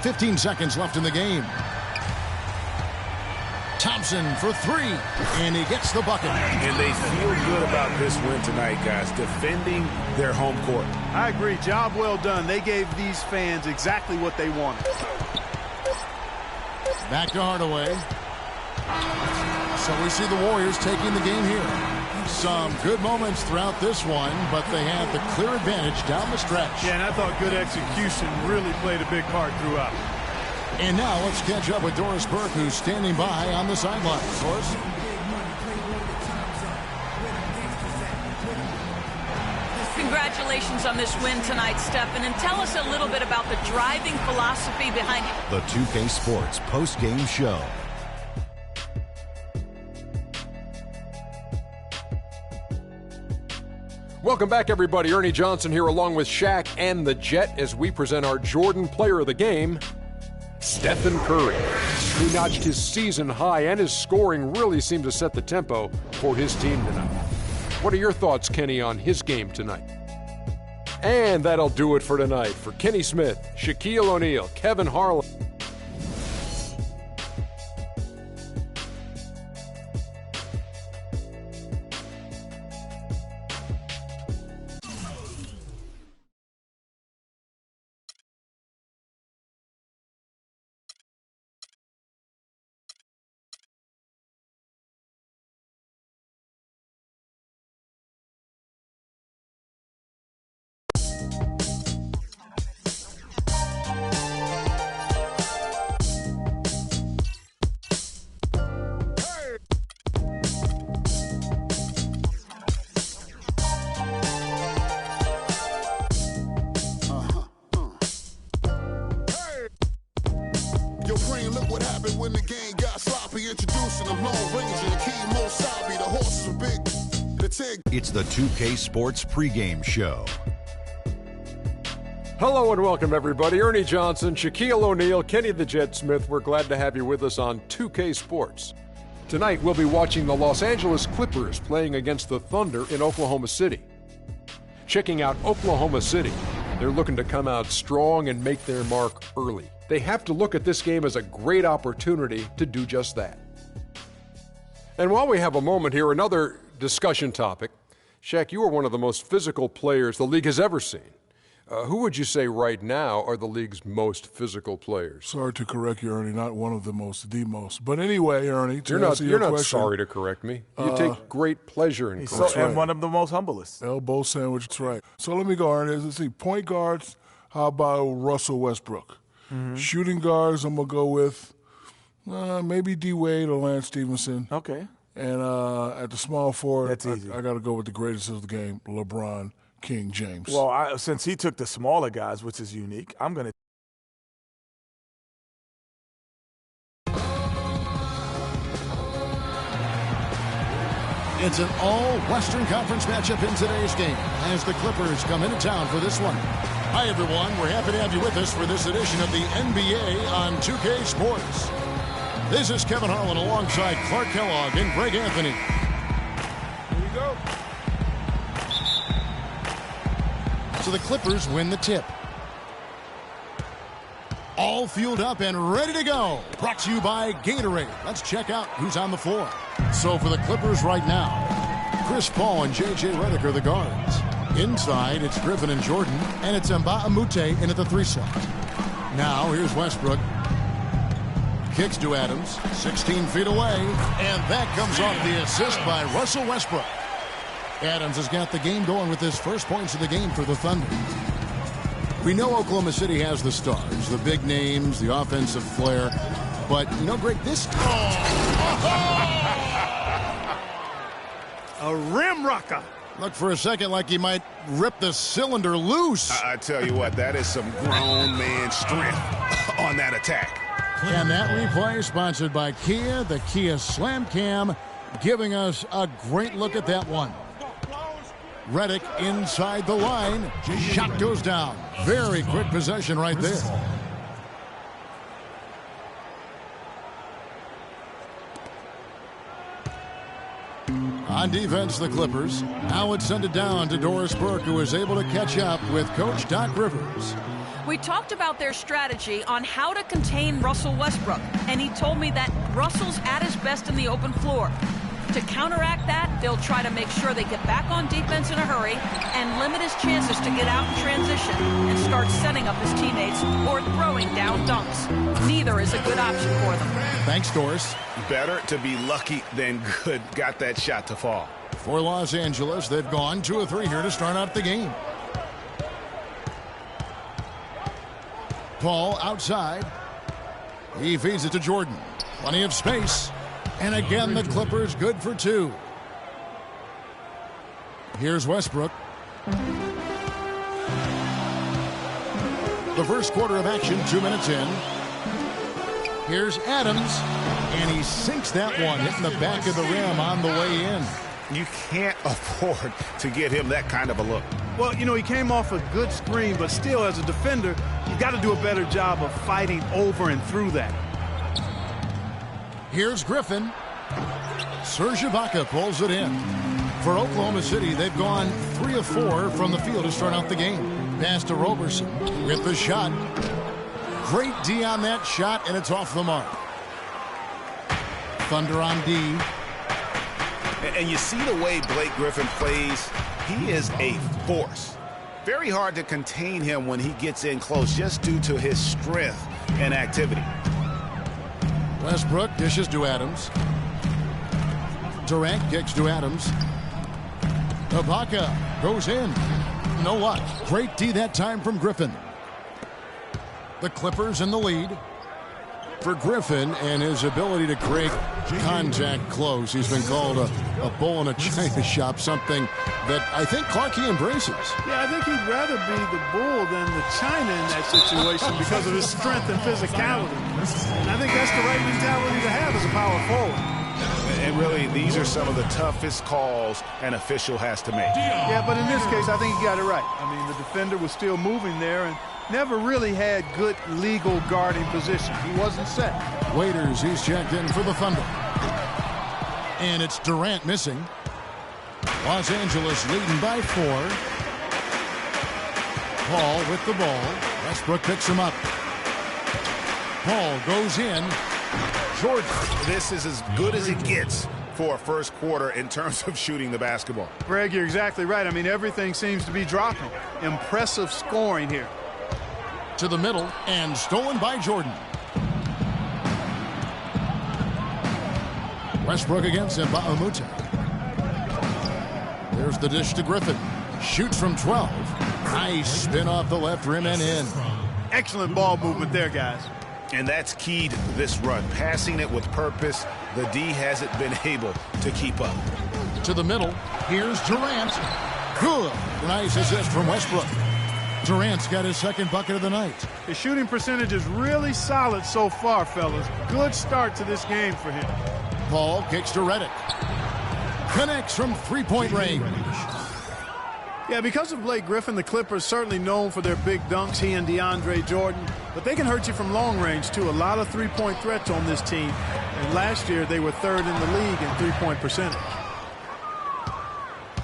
15 seconds left in the game. Thompson for 3, and he gets the bucket. And they feel good about this win tonight, guys, defending their home court. I agree. Job well done. They gave these fans exactly what they wanted. Back to Hardaway. So we see the Warriors taking the game here. Some good moments throughout this one, but they had the clear advantage down the stretch. Yeah, and I thought good execution really played a big part throughout. And now let's catch up with Doris Burke, who's standing by on the sidelines. Doris? Congratulations on this win tonight, Stephen, and tell us a little bit about the driving philosophy behind it. The 2K Sports post-game show. Welcome back, everybody. Ernie Johnson here along with Shaq and the Jet as we present our Jordan Player of the Game, Stephen Curry, who notched his season high, and his scoring really seemed to set the tempo for his team tonight. What are your thoughts, Kenny, on his game tonight? And that'll do it for tonight. For Kenny Smith, Shaquille O'Neal, Kevin Harlan. When the game got sloppy, introducing the Lone Ranger, the key Mosabi, the horses are big, the TIG. It's the 2K Sports pregame show. Hello and welcome, everybody. Ernie Johnson, Shaquille O'Neal, Kenny the Jet Smith. We're glad to have you with us on 2K Sports. Tonight, we'll be watching the Los Angeles Clippers playing against the Thunder in Oklahoma City. Checking out Oklahoma City, they're looking to come out strong and make their mark early. They have to look at this game as a great opportunity to do just that. And while we have a moment here, another discussion topic. Shaq, you are one of the most physical players the league has ever seen. Who would you say right now are the league's most physical players? Sorry to correct you, Ernie. Not one of the most, the most. But anyway, Ernie, to answer you're your not question, sorry to correct me. You take great pleasure in correcting. And one of the most humblest. Elbow sandwich, that's right. So let me go, Ernie. Let's see. Point guards, how about Russell Westbrook? Mm-hmm. Shooting guards, I'm going to go with maybe D-Wade or Lance Stevenson. Okay. And at the small forward, that's easy. I got to go with the greatest of the game, LeBron King James. Well, since he took the smaller guys, which is unique, I'm going to. It's an all-Western Conference matchup in today's game as the Clippers come into town for this one. Hi, everyone. We're happy to have you with us for this edition of the NBA on 2K Sports. This is Kevin Harlan alongside Clark Kellogg and Greg Anthony. Here we go. So the Clippers win the tip. All fueled up and ready to go. Brought to you by Gatorade. Let's check out who's on the floor. So for the Clippers right now, Chris Paul and J.J. Redick are the guards. Inside, it's Griffin and Jordan, and it's Mbah a Moute in at the 3-set. Now, here's Westbrook. Kicks to Adams, 16 feet away, and that comes off the assist by Russell Westbrook. Adams has got the game going with his first points of the game for the Thunder. We know Oklahoma City has the stars, the big names, the offensive flair, but, you know, Greg, this... A rim rocker. Looked for a second like he might rip the cylinder loose. I tell you what, that is some grown man strength on that attack. And that replay sponsored by Kia, the Kia Slam Cam, giving us a great look at that one. Redick inside the line. Shot goes down. Very quick possession right there. On defense, the Clippers. Now it's sent it down to Doris Burke, who is able to catch up with Coach Doc Rivers. We talked about their strategy on how to contain Russell Westbrook, and he told me that Russell's at his best in the open floor. To counteract that, they'll try to make sure they get back on defense in a hurry and limit his chances to get out in transition and start setting up his teammates or throwing down dunks. Neither is a good option for them. Thanks, Doris. Better to be lucky than good. Got that shot to fall. For Los Angeles, they've gone 2 of 3 here to start out the game. Paul outside. He feeds it to Jordan. Plenty of space. And again, the Clippers good for 2. Here's Westbrook. The first quarter of action, 2 minutes in. Here's Adams. And he sinks that one, hitting the back of the rim on the way in. You can't afford to get him that kind of a look. Well, you know, he came off a good screen, but still, as a defender, you've got to do a better job of fighting over and through that. Here's Griffin. Serge Ibaka pulls it in. For Oklahoma City, they've gone 3 of 4 from the field to start out the game. Pass to Roberson with the shot. Great D on that shot, and it's off the mark. Thunder on D. And you see the way Blake Griffin plays. He is a force. Very hard to contain him when he gets in close just due to his strength and activity. Westbrook dishes to Adams. Durant kicks to Adams. Ibaka goes in. No luck. Great D that time from Griffin. The Clippers in the lead. For Griffin and his ability to create contact close. He's been called a bull in a china shop, something that I think Clarkie embraces. Yeah, I think he'd rather be the bull than the china in that situation because of his strength and physicality. And I think that's the right mentality to have as a power forward. And really, these are some of the toughest calls an official has to make. Yeah, but in this case, I think he got it right. I mean, the defender was still moving there and never really had good legal guarding position. He wasn't set. Waiters, he's checked in for the Thunder. And it's Durant missing. Los Angeles leading by 4. Paul with the ball. Westbrook picks him up. Paul goes in. Jordan, this is as good as it gets for a first quarter in terms of shooting the basketball. Greg, you're exactly right. I mean, everything seems to be dropping. Impressive scoring here. To the middle and stolen by Jordan. Westbrook against Mbamute. There's the dish to Griffin. Shoots from 12. Nice spin off the left rim and in. Excellent ball movement there, guys. And that's key to this run. Passing it with purpose. The D hasn't been able to keep up. To the middle. Here's Durant. Good. Nice assist from Westbrook. Durant's got his second bucket of the night. His shooting percentage is really solid so far, fellas. Good start to this game for him. Paul kicks to Redick. Connects from three-point range. Yeah, because of Blake Griffin, the Clippers certainly known for their big dunks, he and DeAndre Jordan. But they can hurt you from long range, too. A lot of three-point threats on this team. And last year, they were third in the league in three-point percentage.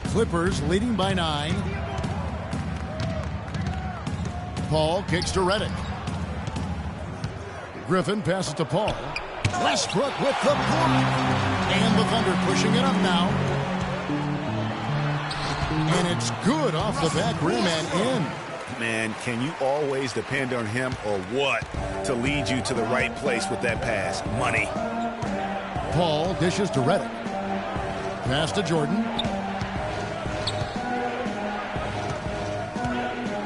Clippers leading by 9. Paul kicks to Redick. Griffin passes to Paul. Westbrook with the block. And the Thunder pushing it up now. And it's good off the back rim and in. Man, can you always depend on him or what to lead you to the right place with that pass? Money. Paul dishes to Redick. Pass to Jordan.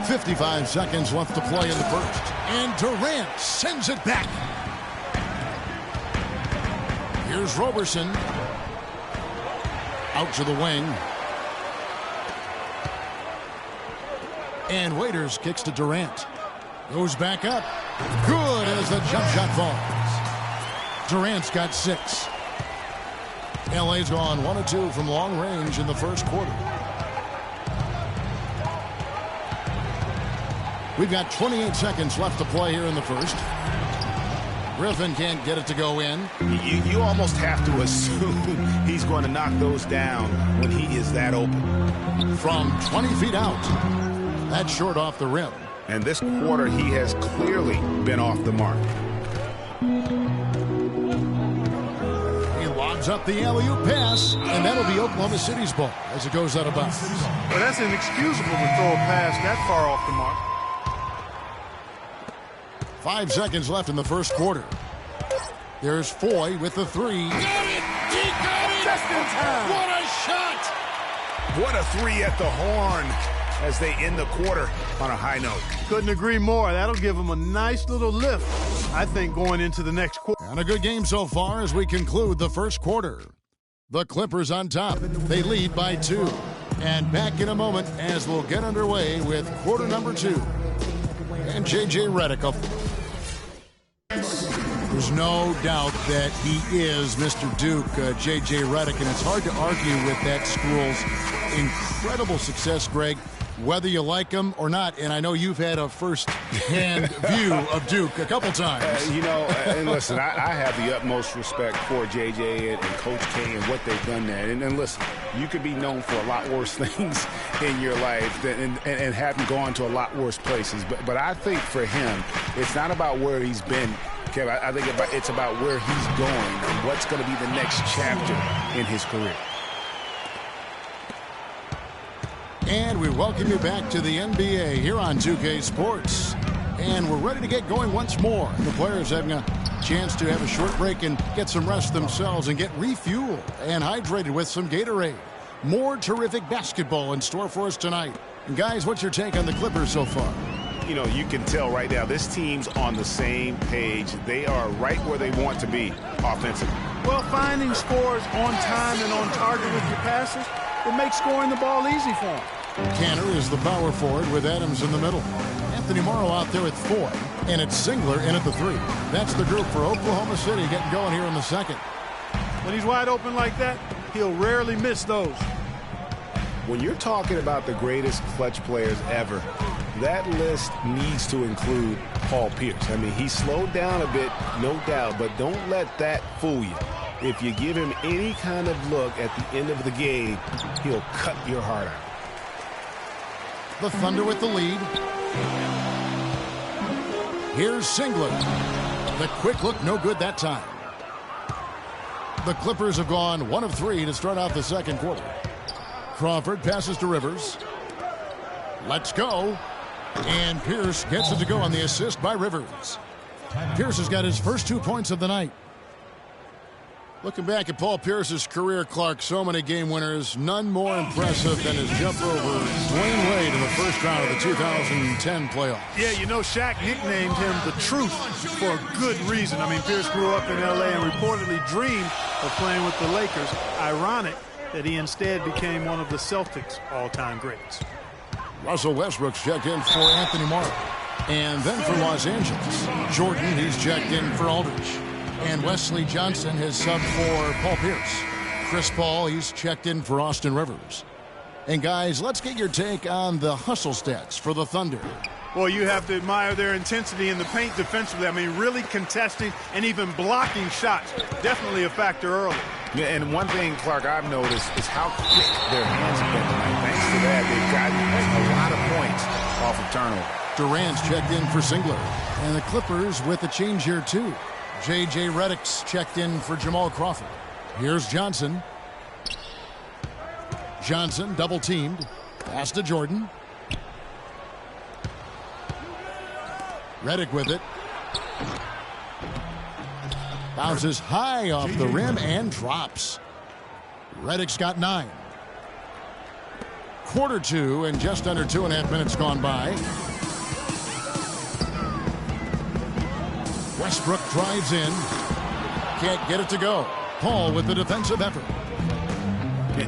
55 seconds left to play in the first. And Durant sends it back. Here's Roberson. Out to the wing. And Waiters kicks to Durant. Goes back up. Good as the jump shot falls. Durant's got 6. LA's gone 1 of 2 from long range in the first quarter. We've got 28 seconds left to play here in the first. Griffin can't get it to go in. You almost have to assume he's going to knock those down when he is that open. From 20 feet out. That's short off the rim. And this quarter, he has clearly been off the mark. He lobs up the alley-oop pass, and that'll be Oklahoma City's ball as it goes out of bounds. Well, that's inexcusable to throw a pass that far off the mark. 5 seconds left in the first quarter. There's Foy with the 3. Got it! He got it! Just in time! What a shot! What a 3 at the horn as they end the quarter on a high note. Couldn't agree more. That'll give them a nice little lift, I think, going into the next quarter. And a good game so far as we conclude the first quarter. The Clippers on top. They lead by 2. And back in a moment as we'll get underway with quarter number 2. And J.J. Redick. There's no doubt that he is Mr. Duke, J.J. Redick, and it's hard to argue with that school's incredible success, Greg, whether you like him or not. And I know you've had a first-hand view of Duke a couple times. And listen, I have the utmost respect for J.J. and Coach K and what they've done there. And listen, you could be known for a lot worse things in your life and haven't gone to a lot worse places. But I think for him, it's not about where he's been, Kev. I think it's about where he's going and what's going to be the next chapter in his career. And we welcome you back to the NBA here on 2K Sports. And we're ready to get going once more. The players having a chance to have a short break and get some rest themselves and get refueled and hydrated with some Gatorade. More terrific basketball in store for us tonight. And guys, what's your take on the Clippers so far? You can tell right now this team's on the same page. They are right where they want to be offensively. Well, finding scores on time and on target with your passes will make scoring the ball easy for them. Canner is the power forward with Adams in the middle. Anthony Morrow out there at 4, and it's Singler in at the 3. That's the group for Oklahoma City getting going here in the second. When he's wide open like that, he'll rarely miss those. When you're talking about the greatest clutch players ever, that list needs to include Paul Pierce. I mean, he slowed down a bit, no doubt, but don't let that fool you. If you give him any kind of look at the end of the game, he'll cut your heart out. The Thunder with the lead. Here's Singler. The quick look, no good that time. The Clippers have gone 1 of 3 to start out the second quarter. Crawford passes to Rivers. Let's go. And Pierce gets it to go on the assist by Rivers. Pierce has got his first 2 points of the night. Looking back at Paul Pierce's career, Clark, so many game winners, none more impressive than his jump over Dwayne Wade in the first round of the 2010 playoffs. Yeah, Shaq nicknamed him the Truth for a good reason. I mean, Pierce grew up in L.A. and reportedly dreamed of playing with the Lakers. Ironic that he instead became one of the Celtics' all-time greats. Russell Westbrook's checked in for Anthony Morrow. And then for Los Angeles, Jordan, he's checked in for Aldridge. And Wesley Johnson has subbed for Paul Pierce. Chris Paul, he's checked in for Austin Rivers. And guys, let's get your take on the hustle stats for the Thunder. Well, you have to admire their intensity in the paint defensively. I mean, really contesting and even blocking shots. Definitely a factor early. Yeah, and one thing, Clark, I've noticed is how quick their hands have been tonight. Thanks to that, they've gotten a lot of points off of turnover. Durant's checked in for Singler. And the Clippers with a change here, too. J.J. Redick's checked in for Jamal Crawford. Here's Johnson. Johnson double-teamed. Pass to Jordan. Redick with it. Bounces high off the rim and drops. Redick's got 9. Quarter 2 and just under 2.5 minutes gone by. Westbrook drives in. Can't get it to go. Paul with the defensive effort.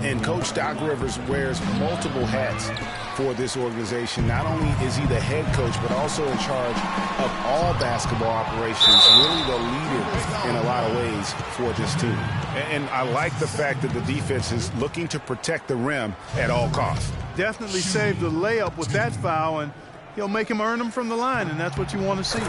And Coach Doc Rivers wears multiple hats for this organization. Not only is he the head coach, but also in charge of all basketball operations. Really the leader in a lot of ways for this team. And I like the fact that the defense is looking to protect the rim at all costs. Definitely saved the layup with that foul, and he'll make him earn them from the line, and that's what you want to see.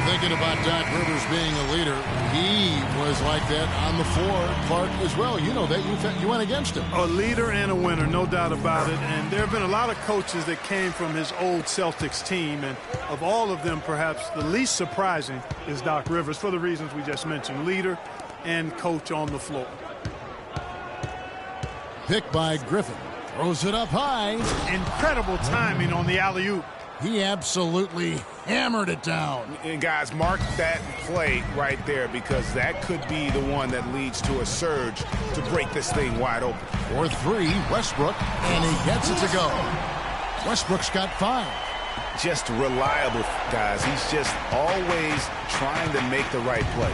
Thinking about Doc Rivers being a leader, he was like that on the floor, Clark, as well. You know that. You went against him. A leader and a winner, no doubt about it. And there have been a lot of coaches that came from his old Celtics team. And of all of them, perhaps the least surprising is Doc Rivers for the reasons we just mentioned. Leader and coach on the floor. Picked by Griffin. Throws it up high. Incredible timing on the alley-oop. He absolutely hammered it down. And guys, mark that play right there, because that could be the one that leads to a surge to break this thing wide open. For 3, Westbrook, and he gets it to go. Westbrook's got 5. Just reliable, guys. He's just always trying to make the right play.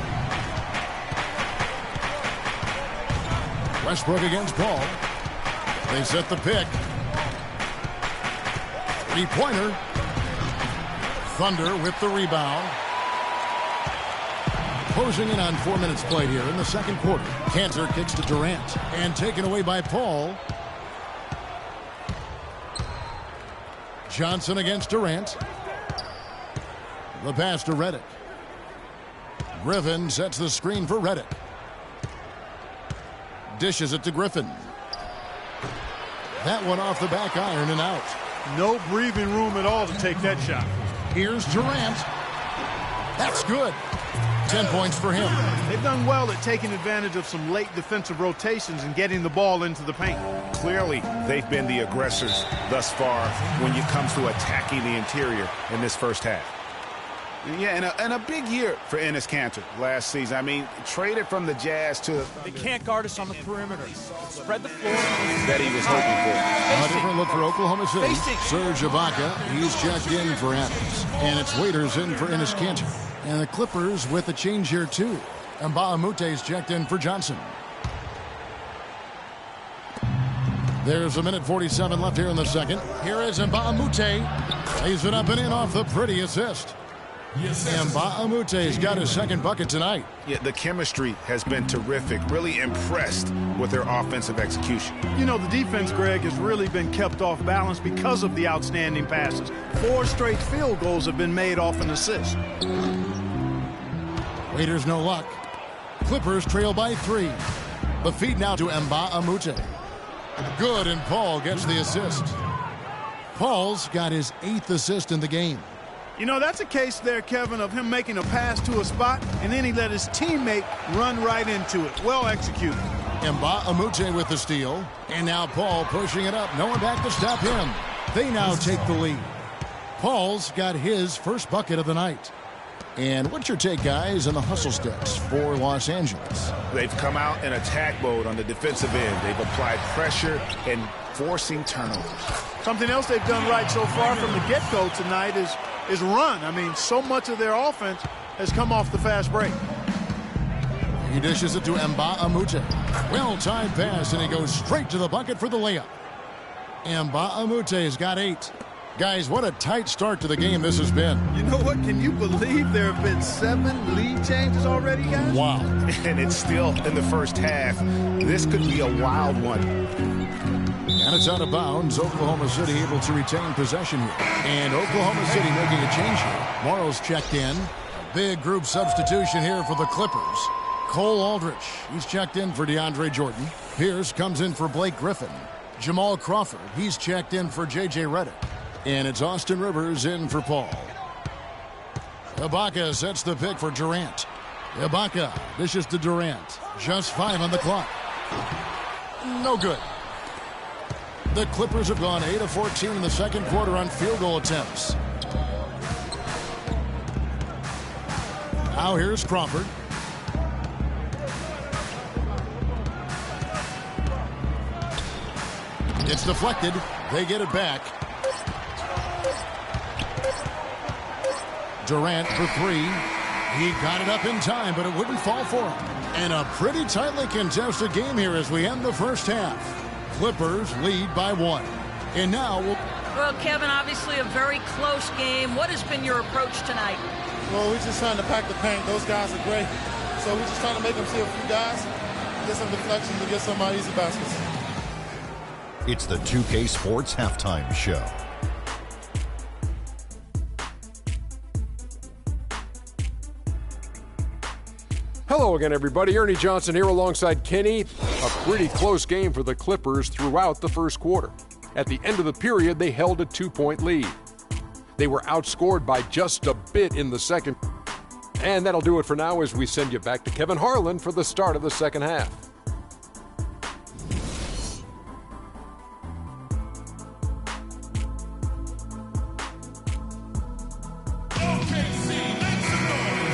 Westbrook against Paul. They set the pick. 3-pointer. Thunder with the rebound. Closing in on 4 minutes played here in the second quarter. Cantor kicks to Durant and taken away by Paul. Johnson against Durant. The pass to Redick. Griffin sets the screen for Redick. Dishes it to Griffin. That one off the back iron and out. No breathing room at all to take that shot. Here's Durant. That's good. 10 points for him. They've done well at taking advantage of some late defensive rotations and getting the ball into the paint. Clearly, they've been the aggressors thus far when it comes to attacking the interior in this first half. Yeah, and a big year for Enes Kanter last season. I mean, traded from the Jazz to... They can't guard us on the perimeter. Spread the floor. That he was hoping for. A different look for Oklahoma City. Serge Ibaka, he's checked in for Adams. And it's Waiters in for Enes Kanter. And the Clippers with a change here, too. Mbah a Moute's checked in for Johnson. There's a minute 47 left here in the second. Here is Mbah a Moute. Lays it up and in off the pretty assist. Mbah a Moute's got his second bucket tonight. Yeah, the chemistry has been terrific. Really impressed with their offensive execution. You know, the defense, Greg, has really been kept off balance because of the outstanding passes. 4 straight field goals have been made off an assist. Waiters no luck. Clippers trail by 3. The feed now to Mbah a Moute. Good, and Paul gets the assist. Paul's got his 8th assist in the game. You know, that's a case there, Kevin, of him making a pass to a spot, and then he let his teammate run right into it. Well executed. Mbah a Moute with the steal. And now Paul pushing it up. No one back to stop him. They now take the lead. Paul's got his first bucket of the night. And what's your take, guys, on the hustle steps for Los Angeles? They've come out in attack mode on the defensive end. They've applied pressure and forcing turnovers. Something else they've done right so far from the get-go tonight is run. I mean, so much of their offense has come off the fast break. He dishes it to Mbah a Moute. Well-timed pass, and he goes straight to the bucket for the layup. Mbah a Moute's got 8. Guys, what a tight start to the game this has been. You know what? Can you believe there have been 7 lead changes already, guys? Wow. And it's still in the first half. This could be a wild one. And it's out of bounds. Oklahoma City able to retain possession here. And Oklahoma City making a change here. Morrow's checked in. A big group substitution here for the Clippers. Cole Aldrich, he's checked in for DeAndre Jordan. Pierce comes in for Blake Griffin. Jamal Crawford, he's checked in for J.J. Redick. And it's Austin Rivers in for Paul. Ibaka sets the pick for Durant. Ibaka dishes to Durant. Just 5 on the clock. No good. The Clippers have gone 8 of 14 in the second quarter on field goal attempts. Now here's Crawford. It's deflected. They get it back. Durant for 3. He got it up in time, but it wouldn't fall for him. And a pretty tightly contested game here as we end the first half. Clippers lead by 1. And now Well, Kevin, obviously a very close game. What has been your approach tonight? Well, we're just trying to pack the paint. Those guys are great. So we're just trying to make them see a few guys, get some deflections, and get some easy baskets. It's the 2K Sports Halftime Show. Hello again, everybody. Ernie Johnson here alongside Kenny. A pretty close game for the Clippers throughout the first quarter. At the end of the period, they held a 2-point lead. They were outscored by just a bit in the second. And that'll do it for now as we send you back to Kevin Harlan for the start of the second half.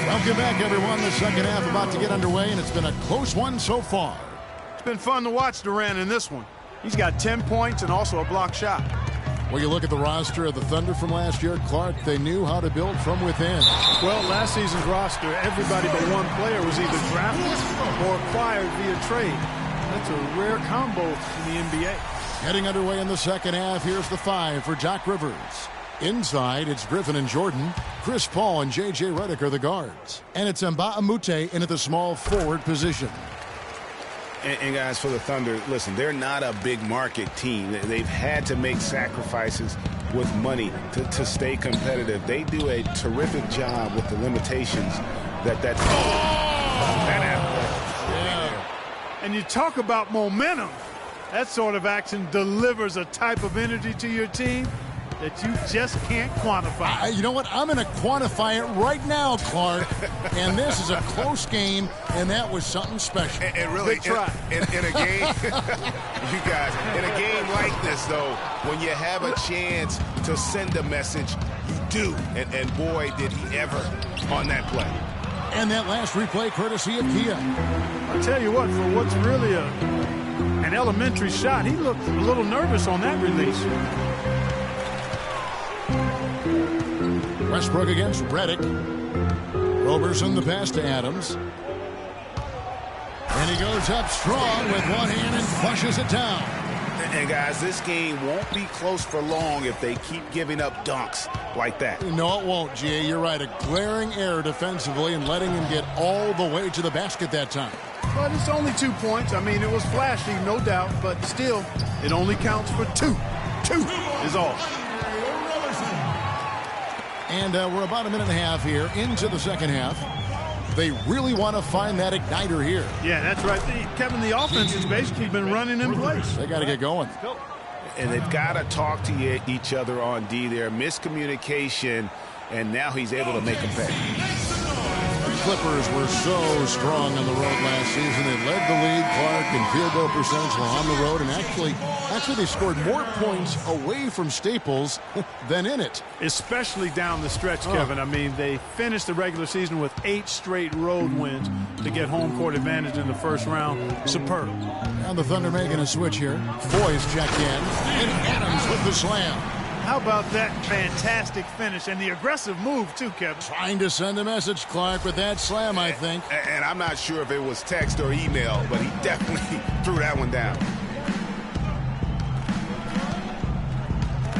Welcome back, everyone. The second half about to get underway, and it's been a close one so far. It's been fun to watch Durant in this one. He's got 10 points and also a block shot. When you look at the roster of the Thunder from last year, Clark, they knew how to build from within. Well, last season's roster, everybody but one player was either drafted or acquired via trade. That's a rare combo in the NBA. Heading underway in the second half, here's the 5 for Doc Rivers. Inside, it's Griffin and Jordan. Chris Paul and J.J. Redick are the guards. And it's Mbamute in at the small forward position. And guys, for the Thunder, listen, they're not a big market team. They've had to make sacrifices with money to stay competitive. They do a terrific job with the limitations that And you talk about momentum. That sort of action delivers a type of energy to your team that you just can't quantify. You know what? I'm going to quantify it right now, Clark. And this is a close game, and that was something special. And really, in a game, you guys, in a game like this, though, when you have a chance to send a message, you do. And boy, did he ever on that play. And that last replay, courtesy of Kia. I'll tell you what, for what's really an elementary shot, he looked a little nervous on that release. Westbrook against Redick. Roberson the pass to Adams. And he goes up strong with one hand and flushes it down. And guys, this game won't be close for long if they keep giving up dunks like that. No, it won't, G.A. You're right. A glaring error defensively and letting him get all the way to the basket that time. But it's only 2 points. I mean, it was flashy, no doubt, but still, it only counts for 2. 2 is all. And we're about a minute and a half here into the second half. They really want to find that igniter here. Yeah, that's right. Kevin, the offense has basically been running in place. They got to get going. And they've got to talk to each other on D there. Miscommunication, and now he's able to make them pay. The Clippers were so strong on the road last season. They led the league, Clark, in field goal percentage while on the road. And actually they scored more points away from Staples than in it. Especially down the stretch, Kevin. I mean, they finished the regular season with 8 straight road wins to get home court advantage in the first round. Superb. Now the Thunder making a switch here. Foy's checked in. And Adams with the slam. How about that fantastic finish and the aggressive move, too, Kevin? Trying to send a message, Clark, with that slam, I think. And I'm not sure if it was text or email, but he definitely threw that one down.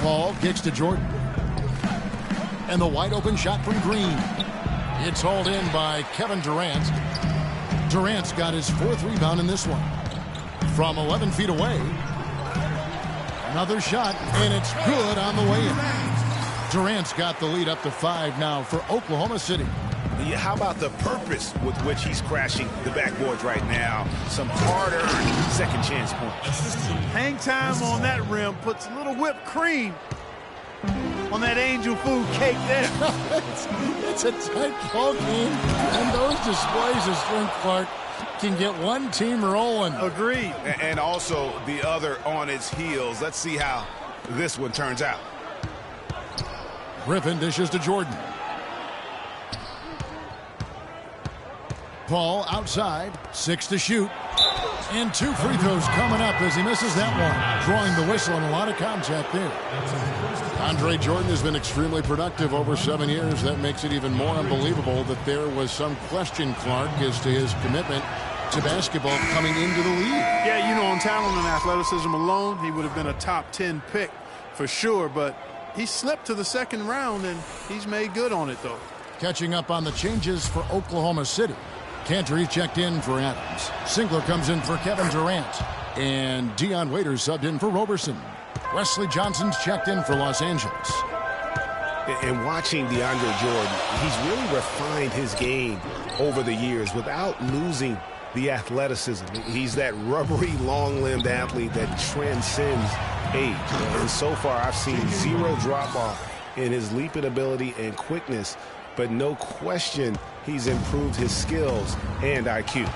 Paul kicks to Jordan. And the wide open shot from Green. It's hauled in by Kevin Durant. Durant's got his 4th rebound in this one. From 11 feet away. Another shot, and it's good on the way in. Durant's got the lead up to 5 now for Oklahoma City. Yeah, how about the purpose with which he's crashing the backboards right now? Some hard-earned second chance points. Hang time on that rim puts a little whipped cream on that angel food cake there. It's a tight ball game, and those displays of strength, Clark, can get one team rolling. Agreed. And also the other on its heels. Let's see how this one turns out. Griffin dishes to Jordan. Paul outside, 6 to shoot. And 2 free throws coming up as he misses that one. Drawing the whistle and a lot of contact there. Andre Jordan has been extremely productive over 7 years. That makes it even more unbelievable that there was some question, Clark, as to his commitment to basketball coming into the league. Yeah, you know, on talent and athleticism alone, he would have been a top 10 pick for sure, but he slipped to the second round, and he's made good on it, though. Catching up on the changes for Oklahoma City. Cantor checked in for Adams. Singler comes in for Kevin Durant. And Dion Waiters subbed in for Roberson. Wesley Johnson's checked in for Los Angeles. And watching DeAndre Jordan, he's really refined his game over the years without losing the athleticism. He's that rubbery, long-limbed athlete that transcends age. And so far, I've seen 0 drop-off in his leaping ability and quickness, but no question he's improved his skills and IQ.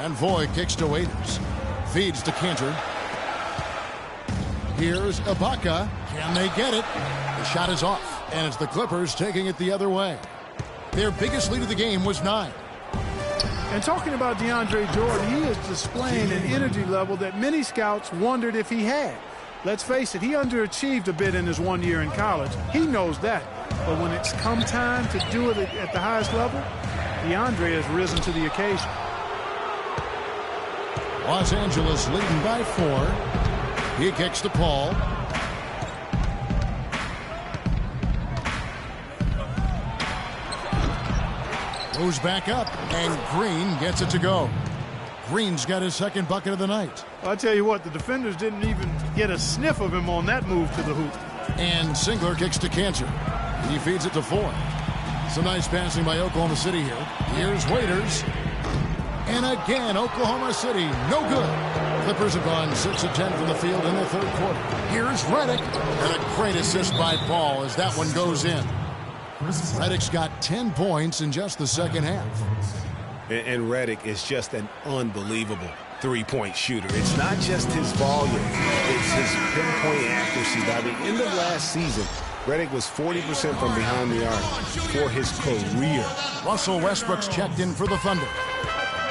And Voigt kicks to Waiters. Feeds to Cantor. Here's Ibaka. Can they get it? The shot is off, and it's the Clippers taking it the other way. Their biggest lead of the game was 9. And talking about DeAndre Jordan, he is displaying an energy level that many scouts wondered if he had. Let's face it, he underachieved a bit in his 1 year in college. He knows that. But when it's come time to do it at the highest level, DeAndre has risen to the occasion. Los Angeles leading by 4. He kicks to Paul. Goes back up, and Green gets it to go. Green's got his second bucket of the night. Well, I tell you what, the defenders didn't even get a sniff of him on that move to the hoop. And Singler kicks to Cantor. He feeds it to Ford. Some nice passing by Oklahoma City here. Here's Waiters. And again, Oklahoma City, no good. Clippers have gone 6 of 10 from the field in the third quarter. Here's Redick. And a great assist by Paul as that one goes in. Redick's got 10 points in just the second half. And Redick is just an unbelievable three-point shooter. It's not just his volume. It's his pinpoint accuracy. By the end of last season, Redick was 40% from behind the arc for his career. Russell Westbrook's checked in for the Thunder.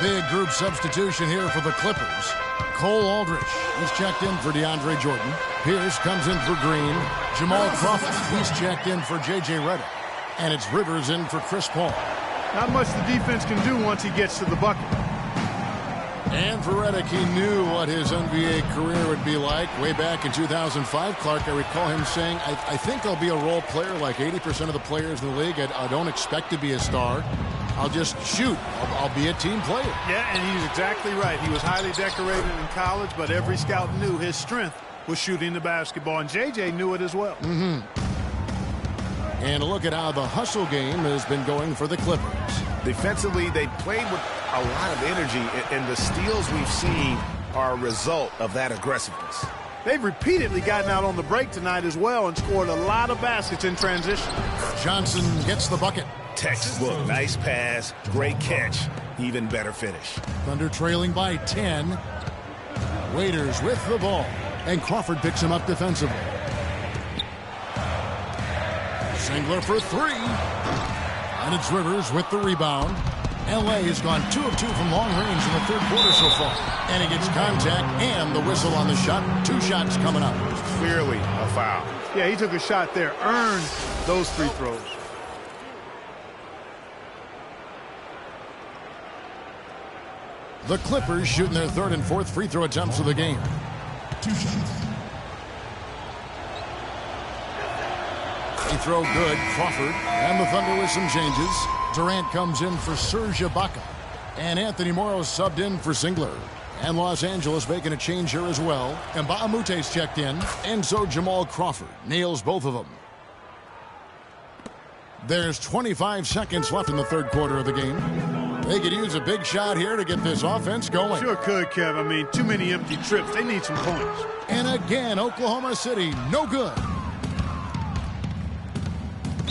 Big group substitution here for the Clippers. Cole Aldrich is checked in for DeAndre Jordan. Pierce comes in for Green. Jamal Crawford, he's checked in for J.J. Redick. And it's Rivers in for Chris Paul. Not much the defense can do once he gets to the bucket. And for Redick, he knew what his NBA career would be like. Way back in 2005, Clark, I recall him saying, I think I'll be a role player like 80% of the players in the league. I don't expect to be a star. I'll just shoot. I'll be a team player. Yeah, and he's exactly right. He was highly decorated in college, but every scout knew his strength was shooting the basketball, and J.J. knew it as well. And look at how the hustle game has been going for the Clippers. Defensively, they played with a lot of energy, and the steals we've seen are a result of that aggressiveness. They've repeatedly gotten out on the break tonight as well and scored a lot of baskets in transition. Johnson gets the bucket. Textbook, nice pass, great catch, even better finish. Thunder trailing by 10. Waiters with the ball, and Crawford picks him up defensively. Singler for three. And it's Rivers with the rebound. L.A. has gone 2 of 2 from long range in the third quarter so far. And he gets contact and the whistle on the shot. 2 shots coming up. Clearly a foul. Yeah, he took a shot there. Earned those free throws. The Clippers shooting their third and fourth free throw attempts of the game. 2 shots. Free throw good, Crawford. And the Thunder with some changes. Durant comes in for Serge Ibaka. And Anthony Morrow subbed in for Singler. And Los Angeles making a change here as well. And Baamute's checked in. And so Jamal Crawford nails both of them. There's 25 seconds left in the third quarter of the game. They could use a big shot here to get this offense going. Sure could, Kev. I mean, too many empty trips. They need some points. And again, Oklahoma City, no good.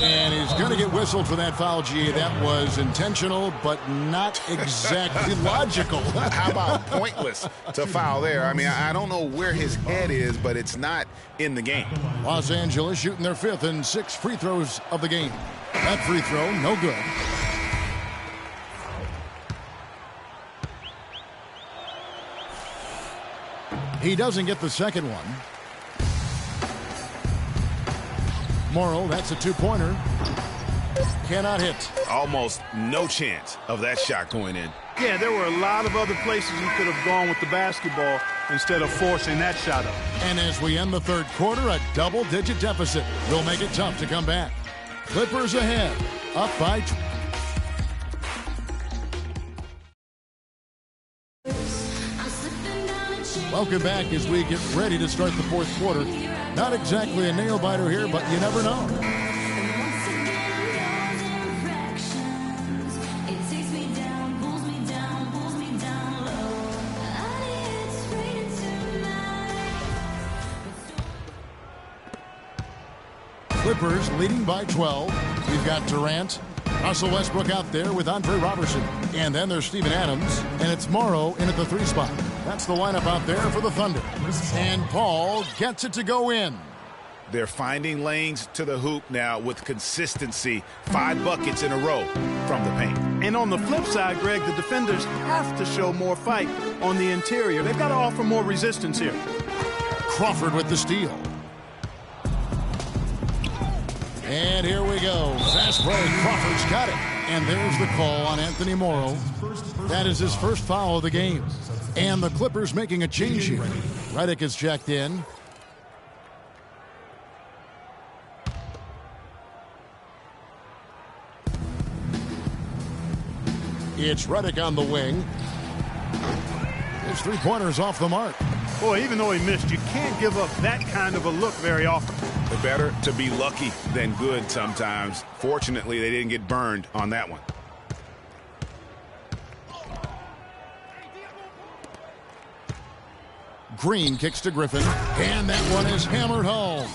And he's going to get whistled for that foul, G. That was intentional, but not exactly logical. How about pointless to foul there? I mean, I don't know where his head is, but it's not in the game. Los Angeles shooting their 5th and 6th free throws of the game. That free throw, no good. He doesn't get the second one. Morrow, that's a 2-pointer. Cannot hit. Almost no chance of that shot going in. Yeah, there were a lot of other places he could have gone with the basketball instead of forcing that shot up. And as we end the third quarter, a double-digit deficit will make it tough to come back. Clippers ahead, up by... Welcome back as we get ready to start the fourth quarter. Not exactly a nail-biter here, but you never know. Clippers leading by 12. We've got Durant, Russell Westbrook out there with Andre Robertson. And then there's Steven Adams, and it's Morrow in at the 3 spot. That's the lineup out there for the Thunder. And Paul gets it to go in. They're finding lanes to the hoop now with consistency. 5 buckets in a row from the paint. And on the flip side, Greg, the defenders have to show more fight on the interior. They've got to offer more resistance here. Crawford with the steal. And here we go. Fast break. Crawford's got it. And there's the call on Anthony Morrow. That is his first foul of the game. And the Clippers making a change here. Redick is checked in. It's Redick on the wing. His three-pointer's off the mark. Boy, even though he missed, you can't give up that kind of a look very often. Better to be lucky than good sometimes. Fortunately, they didn't get burned on that one. Green kicks to Griffin, and that one is hammered home.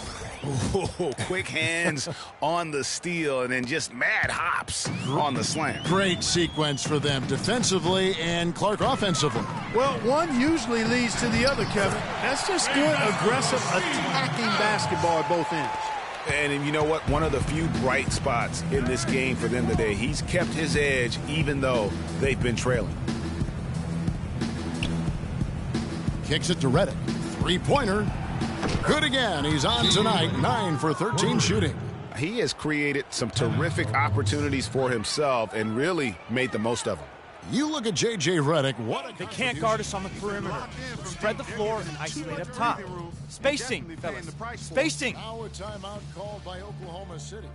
Ooh, quick hands on the steal, and then just mad hops on the slam. Great sequence for them defensively and Clark offensively. Well, one usually leads to the other, Kevin. That's just good, aggressive, attacking basketball at both ends. And you know what? One of the few bright spots in this game for them today. He's kept his edge even though they've been trailing. Kicks it to Redick. Three-pointer. Good again. He's on tonight. 9 for 13 shooting. He has created some terrific opportunities for himself and really made the most of them. You look at J.J. Redick. They can't guard us on the perimeter. Spread the floor and isolate up top. Spacing, fellas. Spacing. Now a timeout called by Oklahoma City.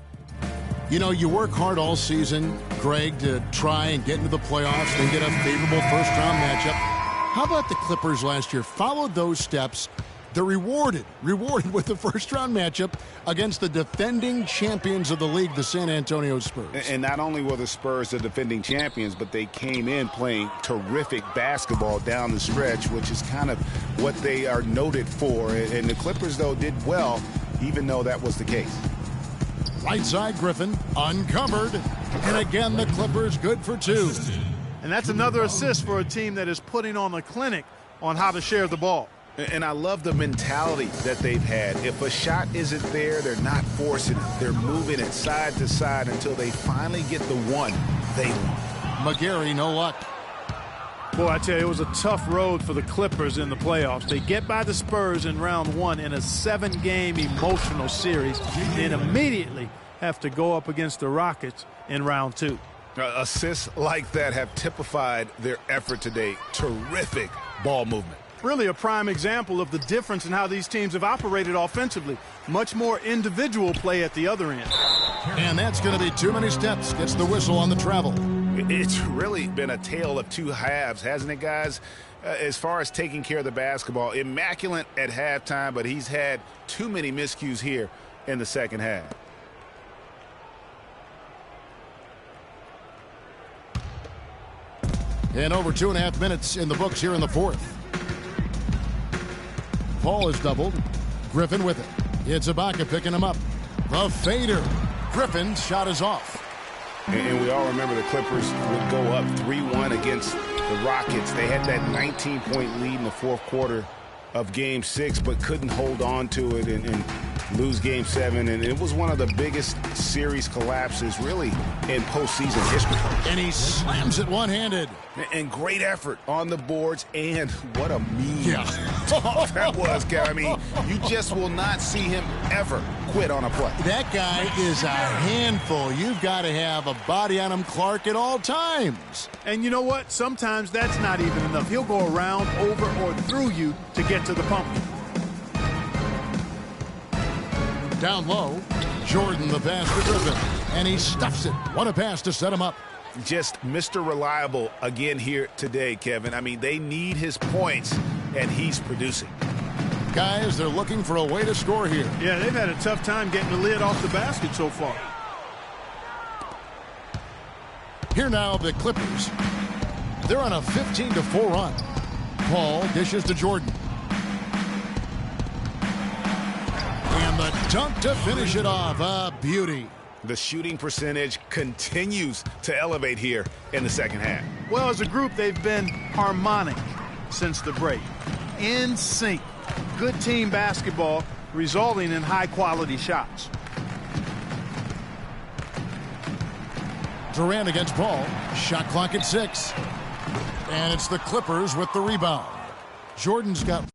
You know, you work hard all season, Greg, to try and get into the playoffs and get a favorable first-round matchup. How about the Clippers last year? Followed those steps. They're rewarded with the first-round matchup against the defending champions of the league, the San Antonio Spurs. And not only were the Spurs the defending champions, but they came in playing terrific basketball down the stretch, which is kind of what they are noted for. And the Clippers, though, did well, even though that was the case. Right side, Griffin, uncovered. And again, the Clippers good for 2. And that's another assist for a team that is putting on a clinic on how to share the ball. And I love the mentality that they've had. If a shot isn't there, they're not forcing it. They're moving it side to side until they finally get the one they want. McGarry, no luck. Boy, I tell you, it was a tough road for the Clippers in the playoffs. They get by the Spurs in round 1 in a 7-game emotional series, and immediately have to go up against the Rockets in round 2. Assists like that have typified their effort today. Terrific ball movement. Really a prime example of the difference in how these teams have operated offensively. Much more individual play at the other end. And that's going to be too many steps. Gets the whistle on the travel. It's really been a tale of two halves, hasn't it, guys? As far as taking care of the basketball, immaculate at halftime, but he's had too many miscues here in the second half. And over 2.5 minutes in the books here in the fourth. Paul is doubled. Griffin with it. It's Ibaka picking him up. The fader. Griffin's shot is off. And we all remember the Clippers would go up 3-1 against the Rockets. They had that 19-point lead in the fourth quarter of Game 6, but couldn't hold on to it and lose Game 7. And it was one of the biggest series collapses, really, in postseason history. And he slams it one-handed. And great effort on the boards, and what a mean that was, Kevin. I mean, you just will not see him ever quit on a play. That guy is a handful. You've got to have a body on him, Clark, at all times. And you know what? Sometimes that's not even enough. He'll go around, over, or through you to get to the pumpkin. Down low, Jordan the pass to Griffin, and he stuffs it. What a pass to set him up. Just Mr. Reliable again here today, Kevin. I mean, they need his points, and he's producing. Guys, they're looking for a way to score here. Yeah, they've had a tough time getting the lid off the basket so far. Here now, the Clippers. They're on a 15-4 run. Paul dishes to Jordan. And the dunk to finish it off. A beauty. The shooting percentage continues to elevate here in the second half. Well, as a group, they've been harmonic since the break. In sync. Good team basketball resulting in high-quality shots. Durant against Paul. Shot clock at 6. And it's the Clippers with the rebound. Jordan's got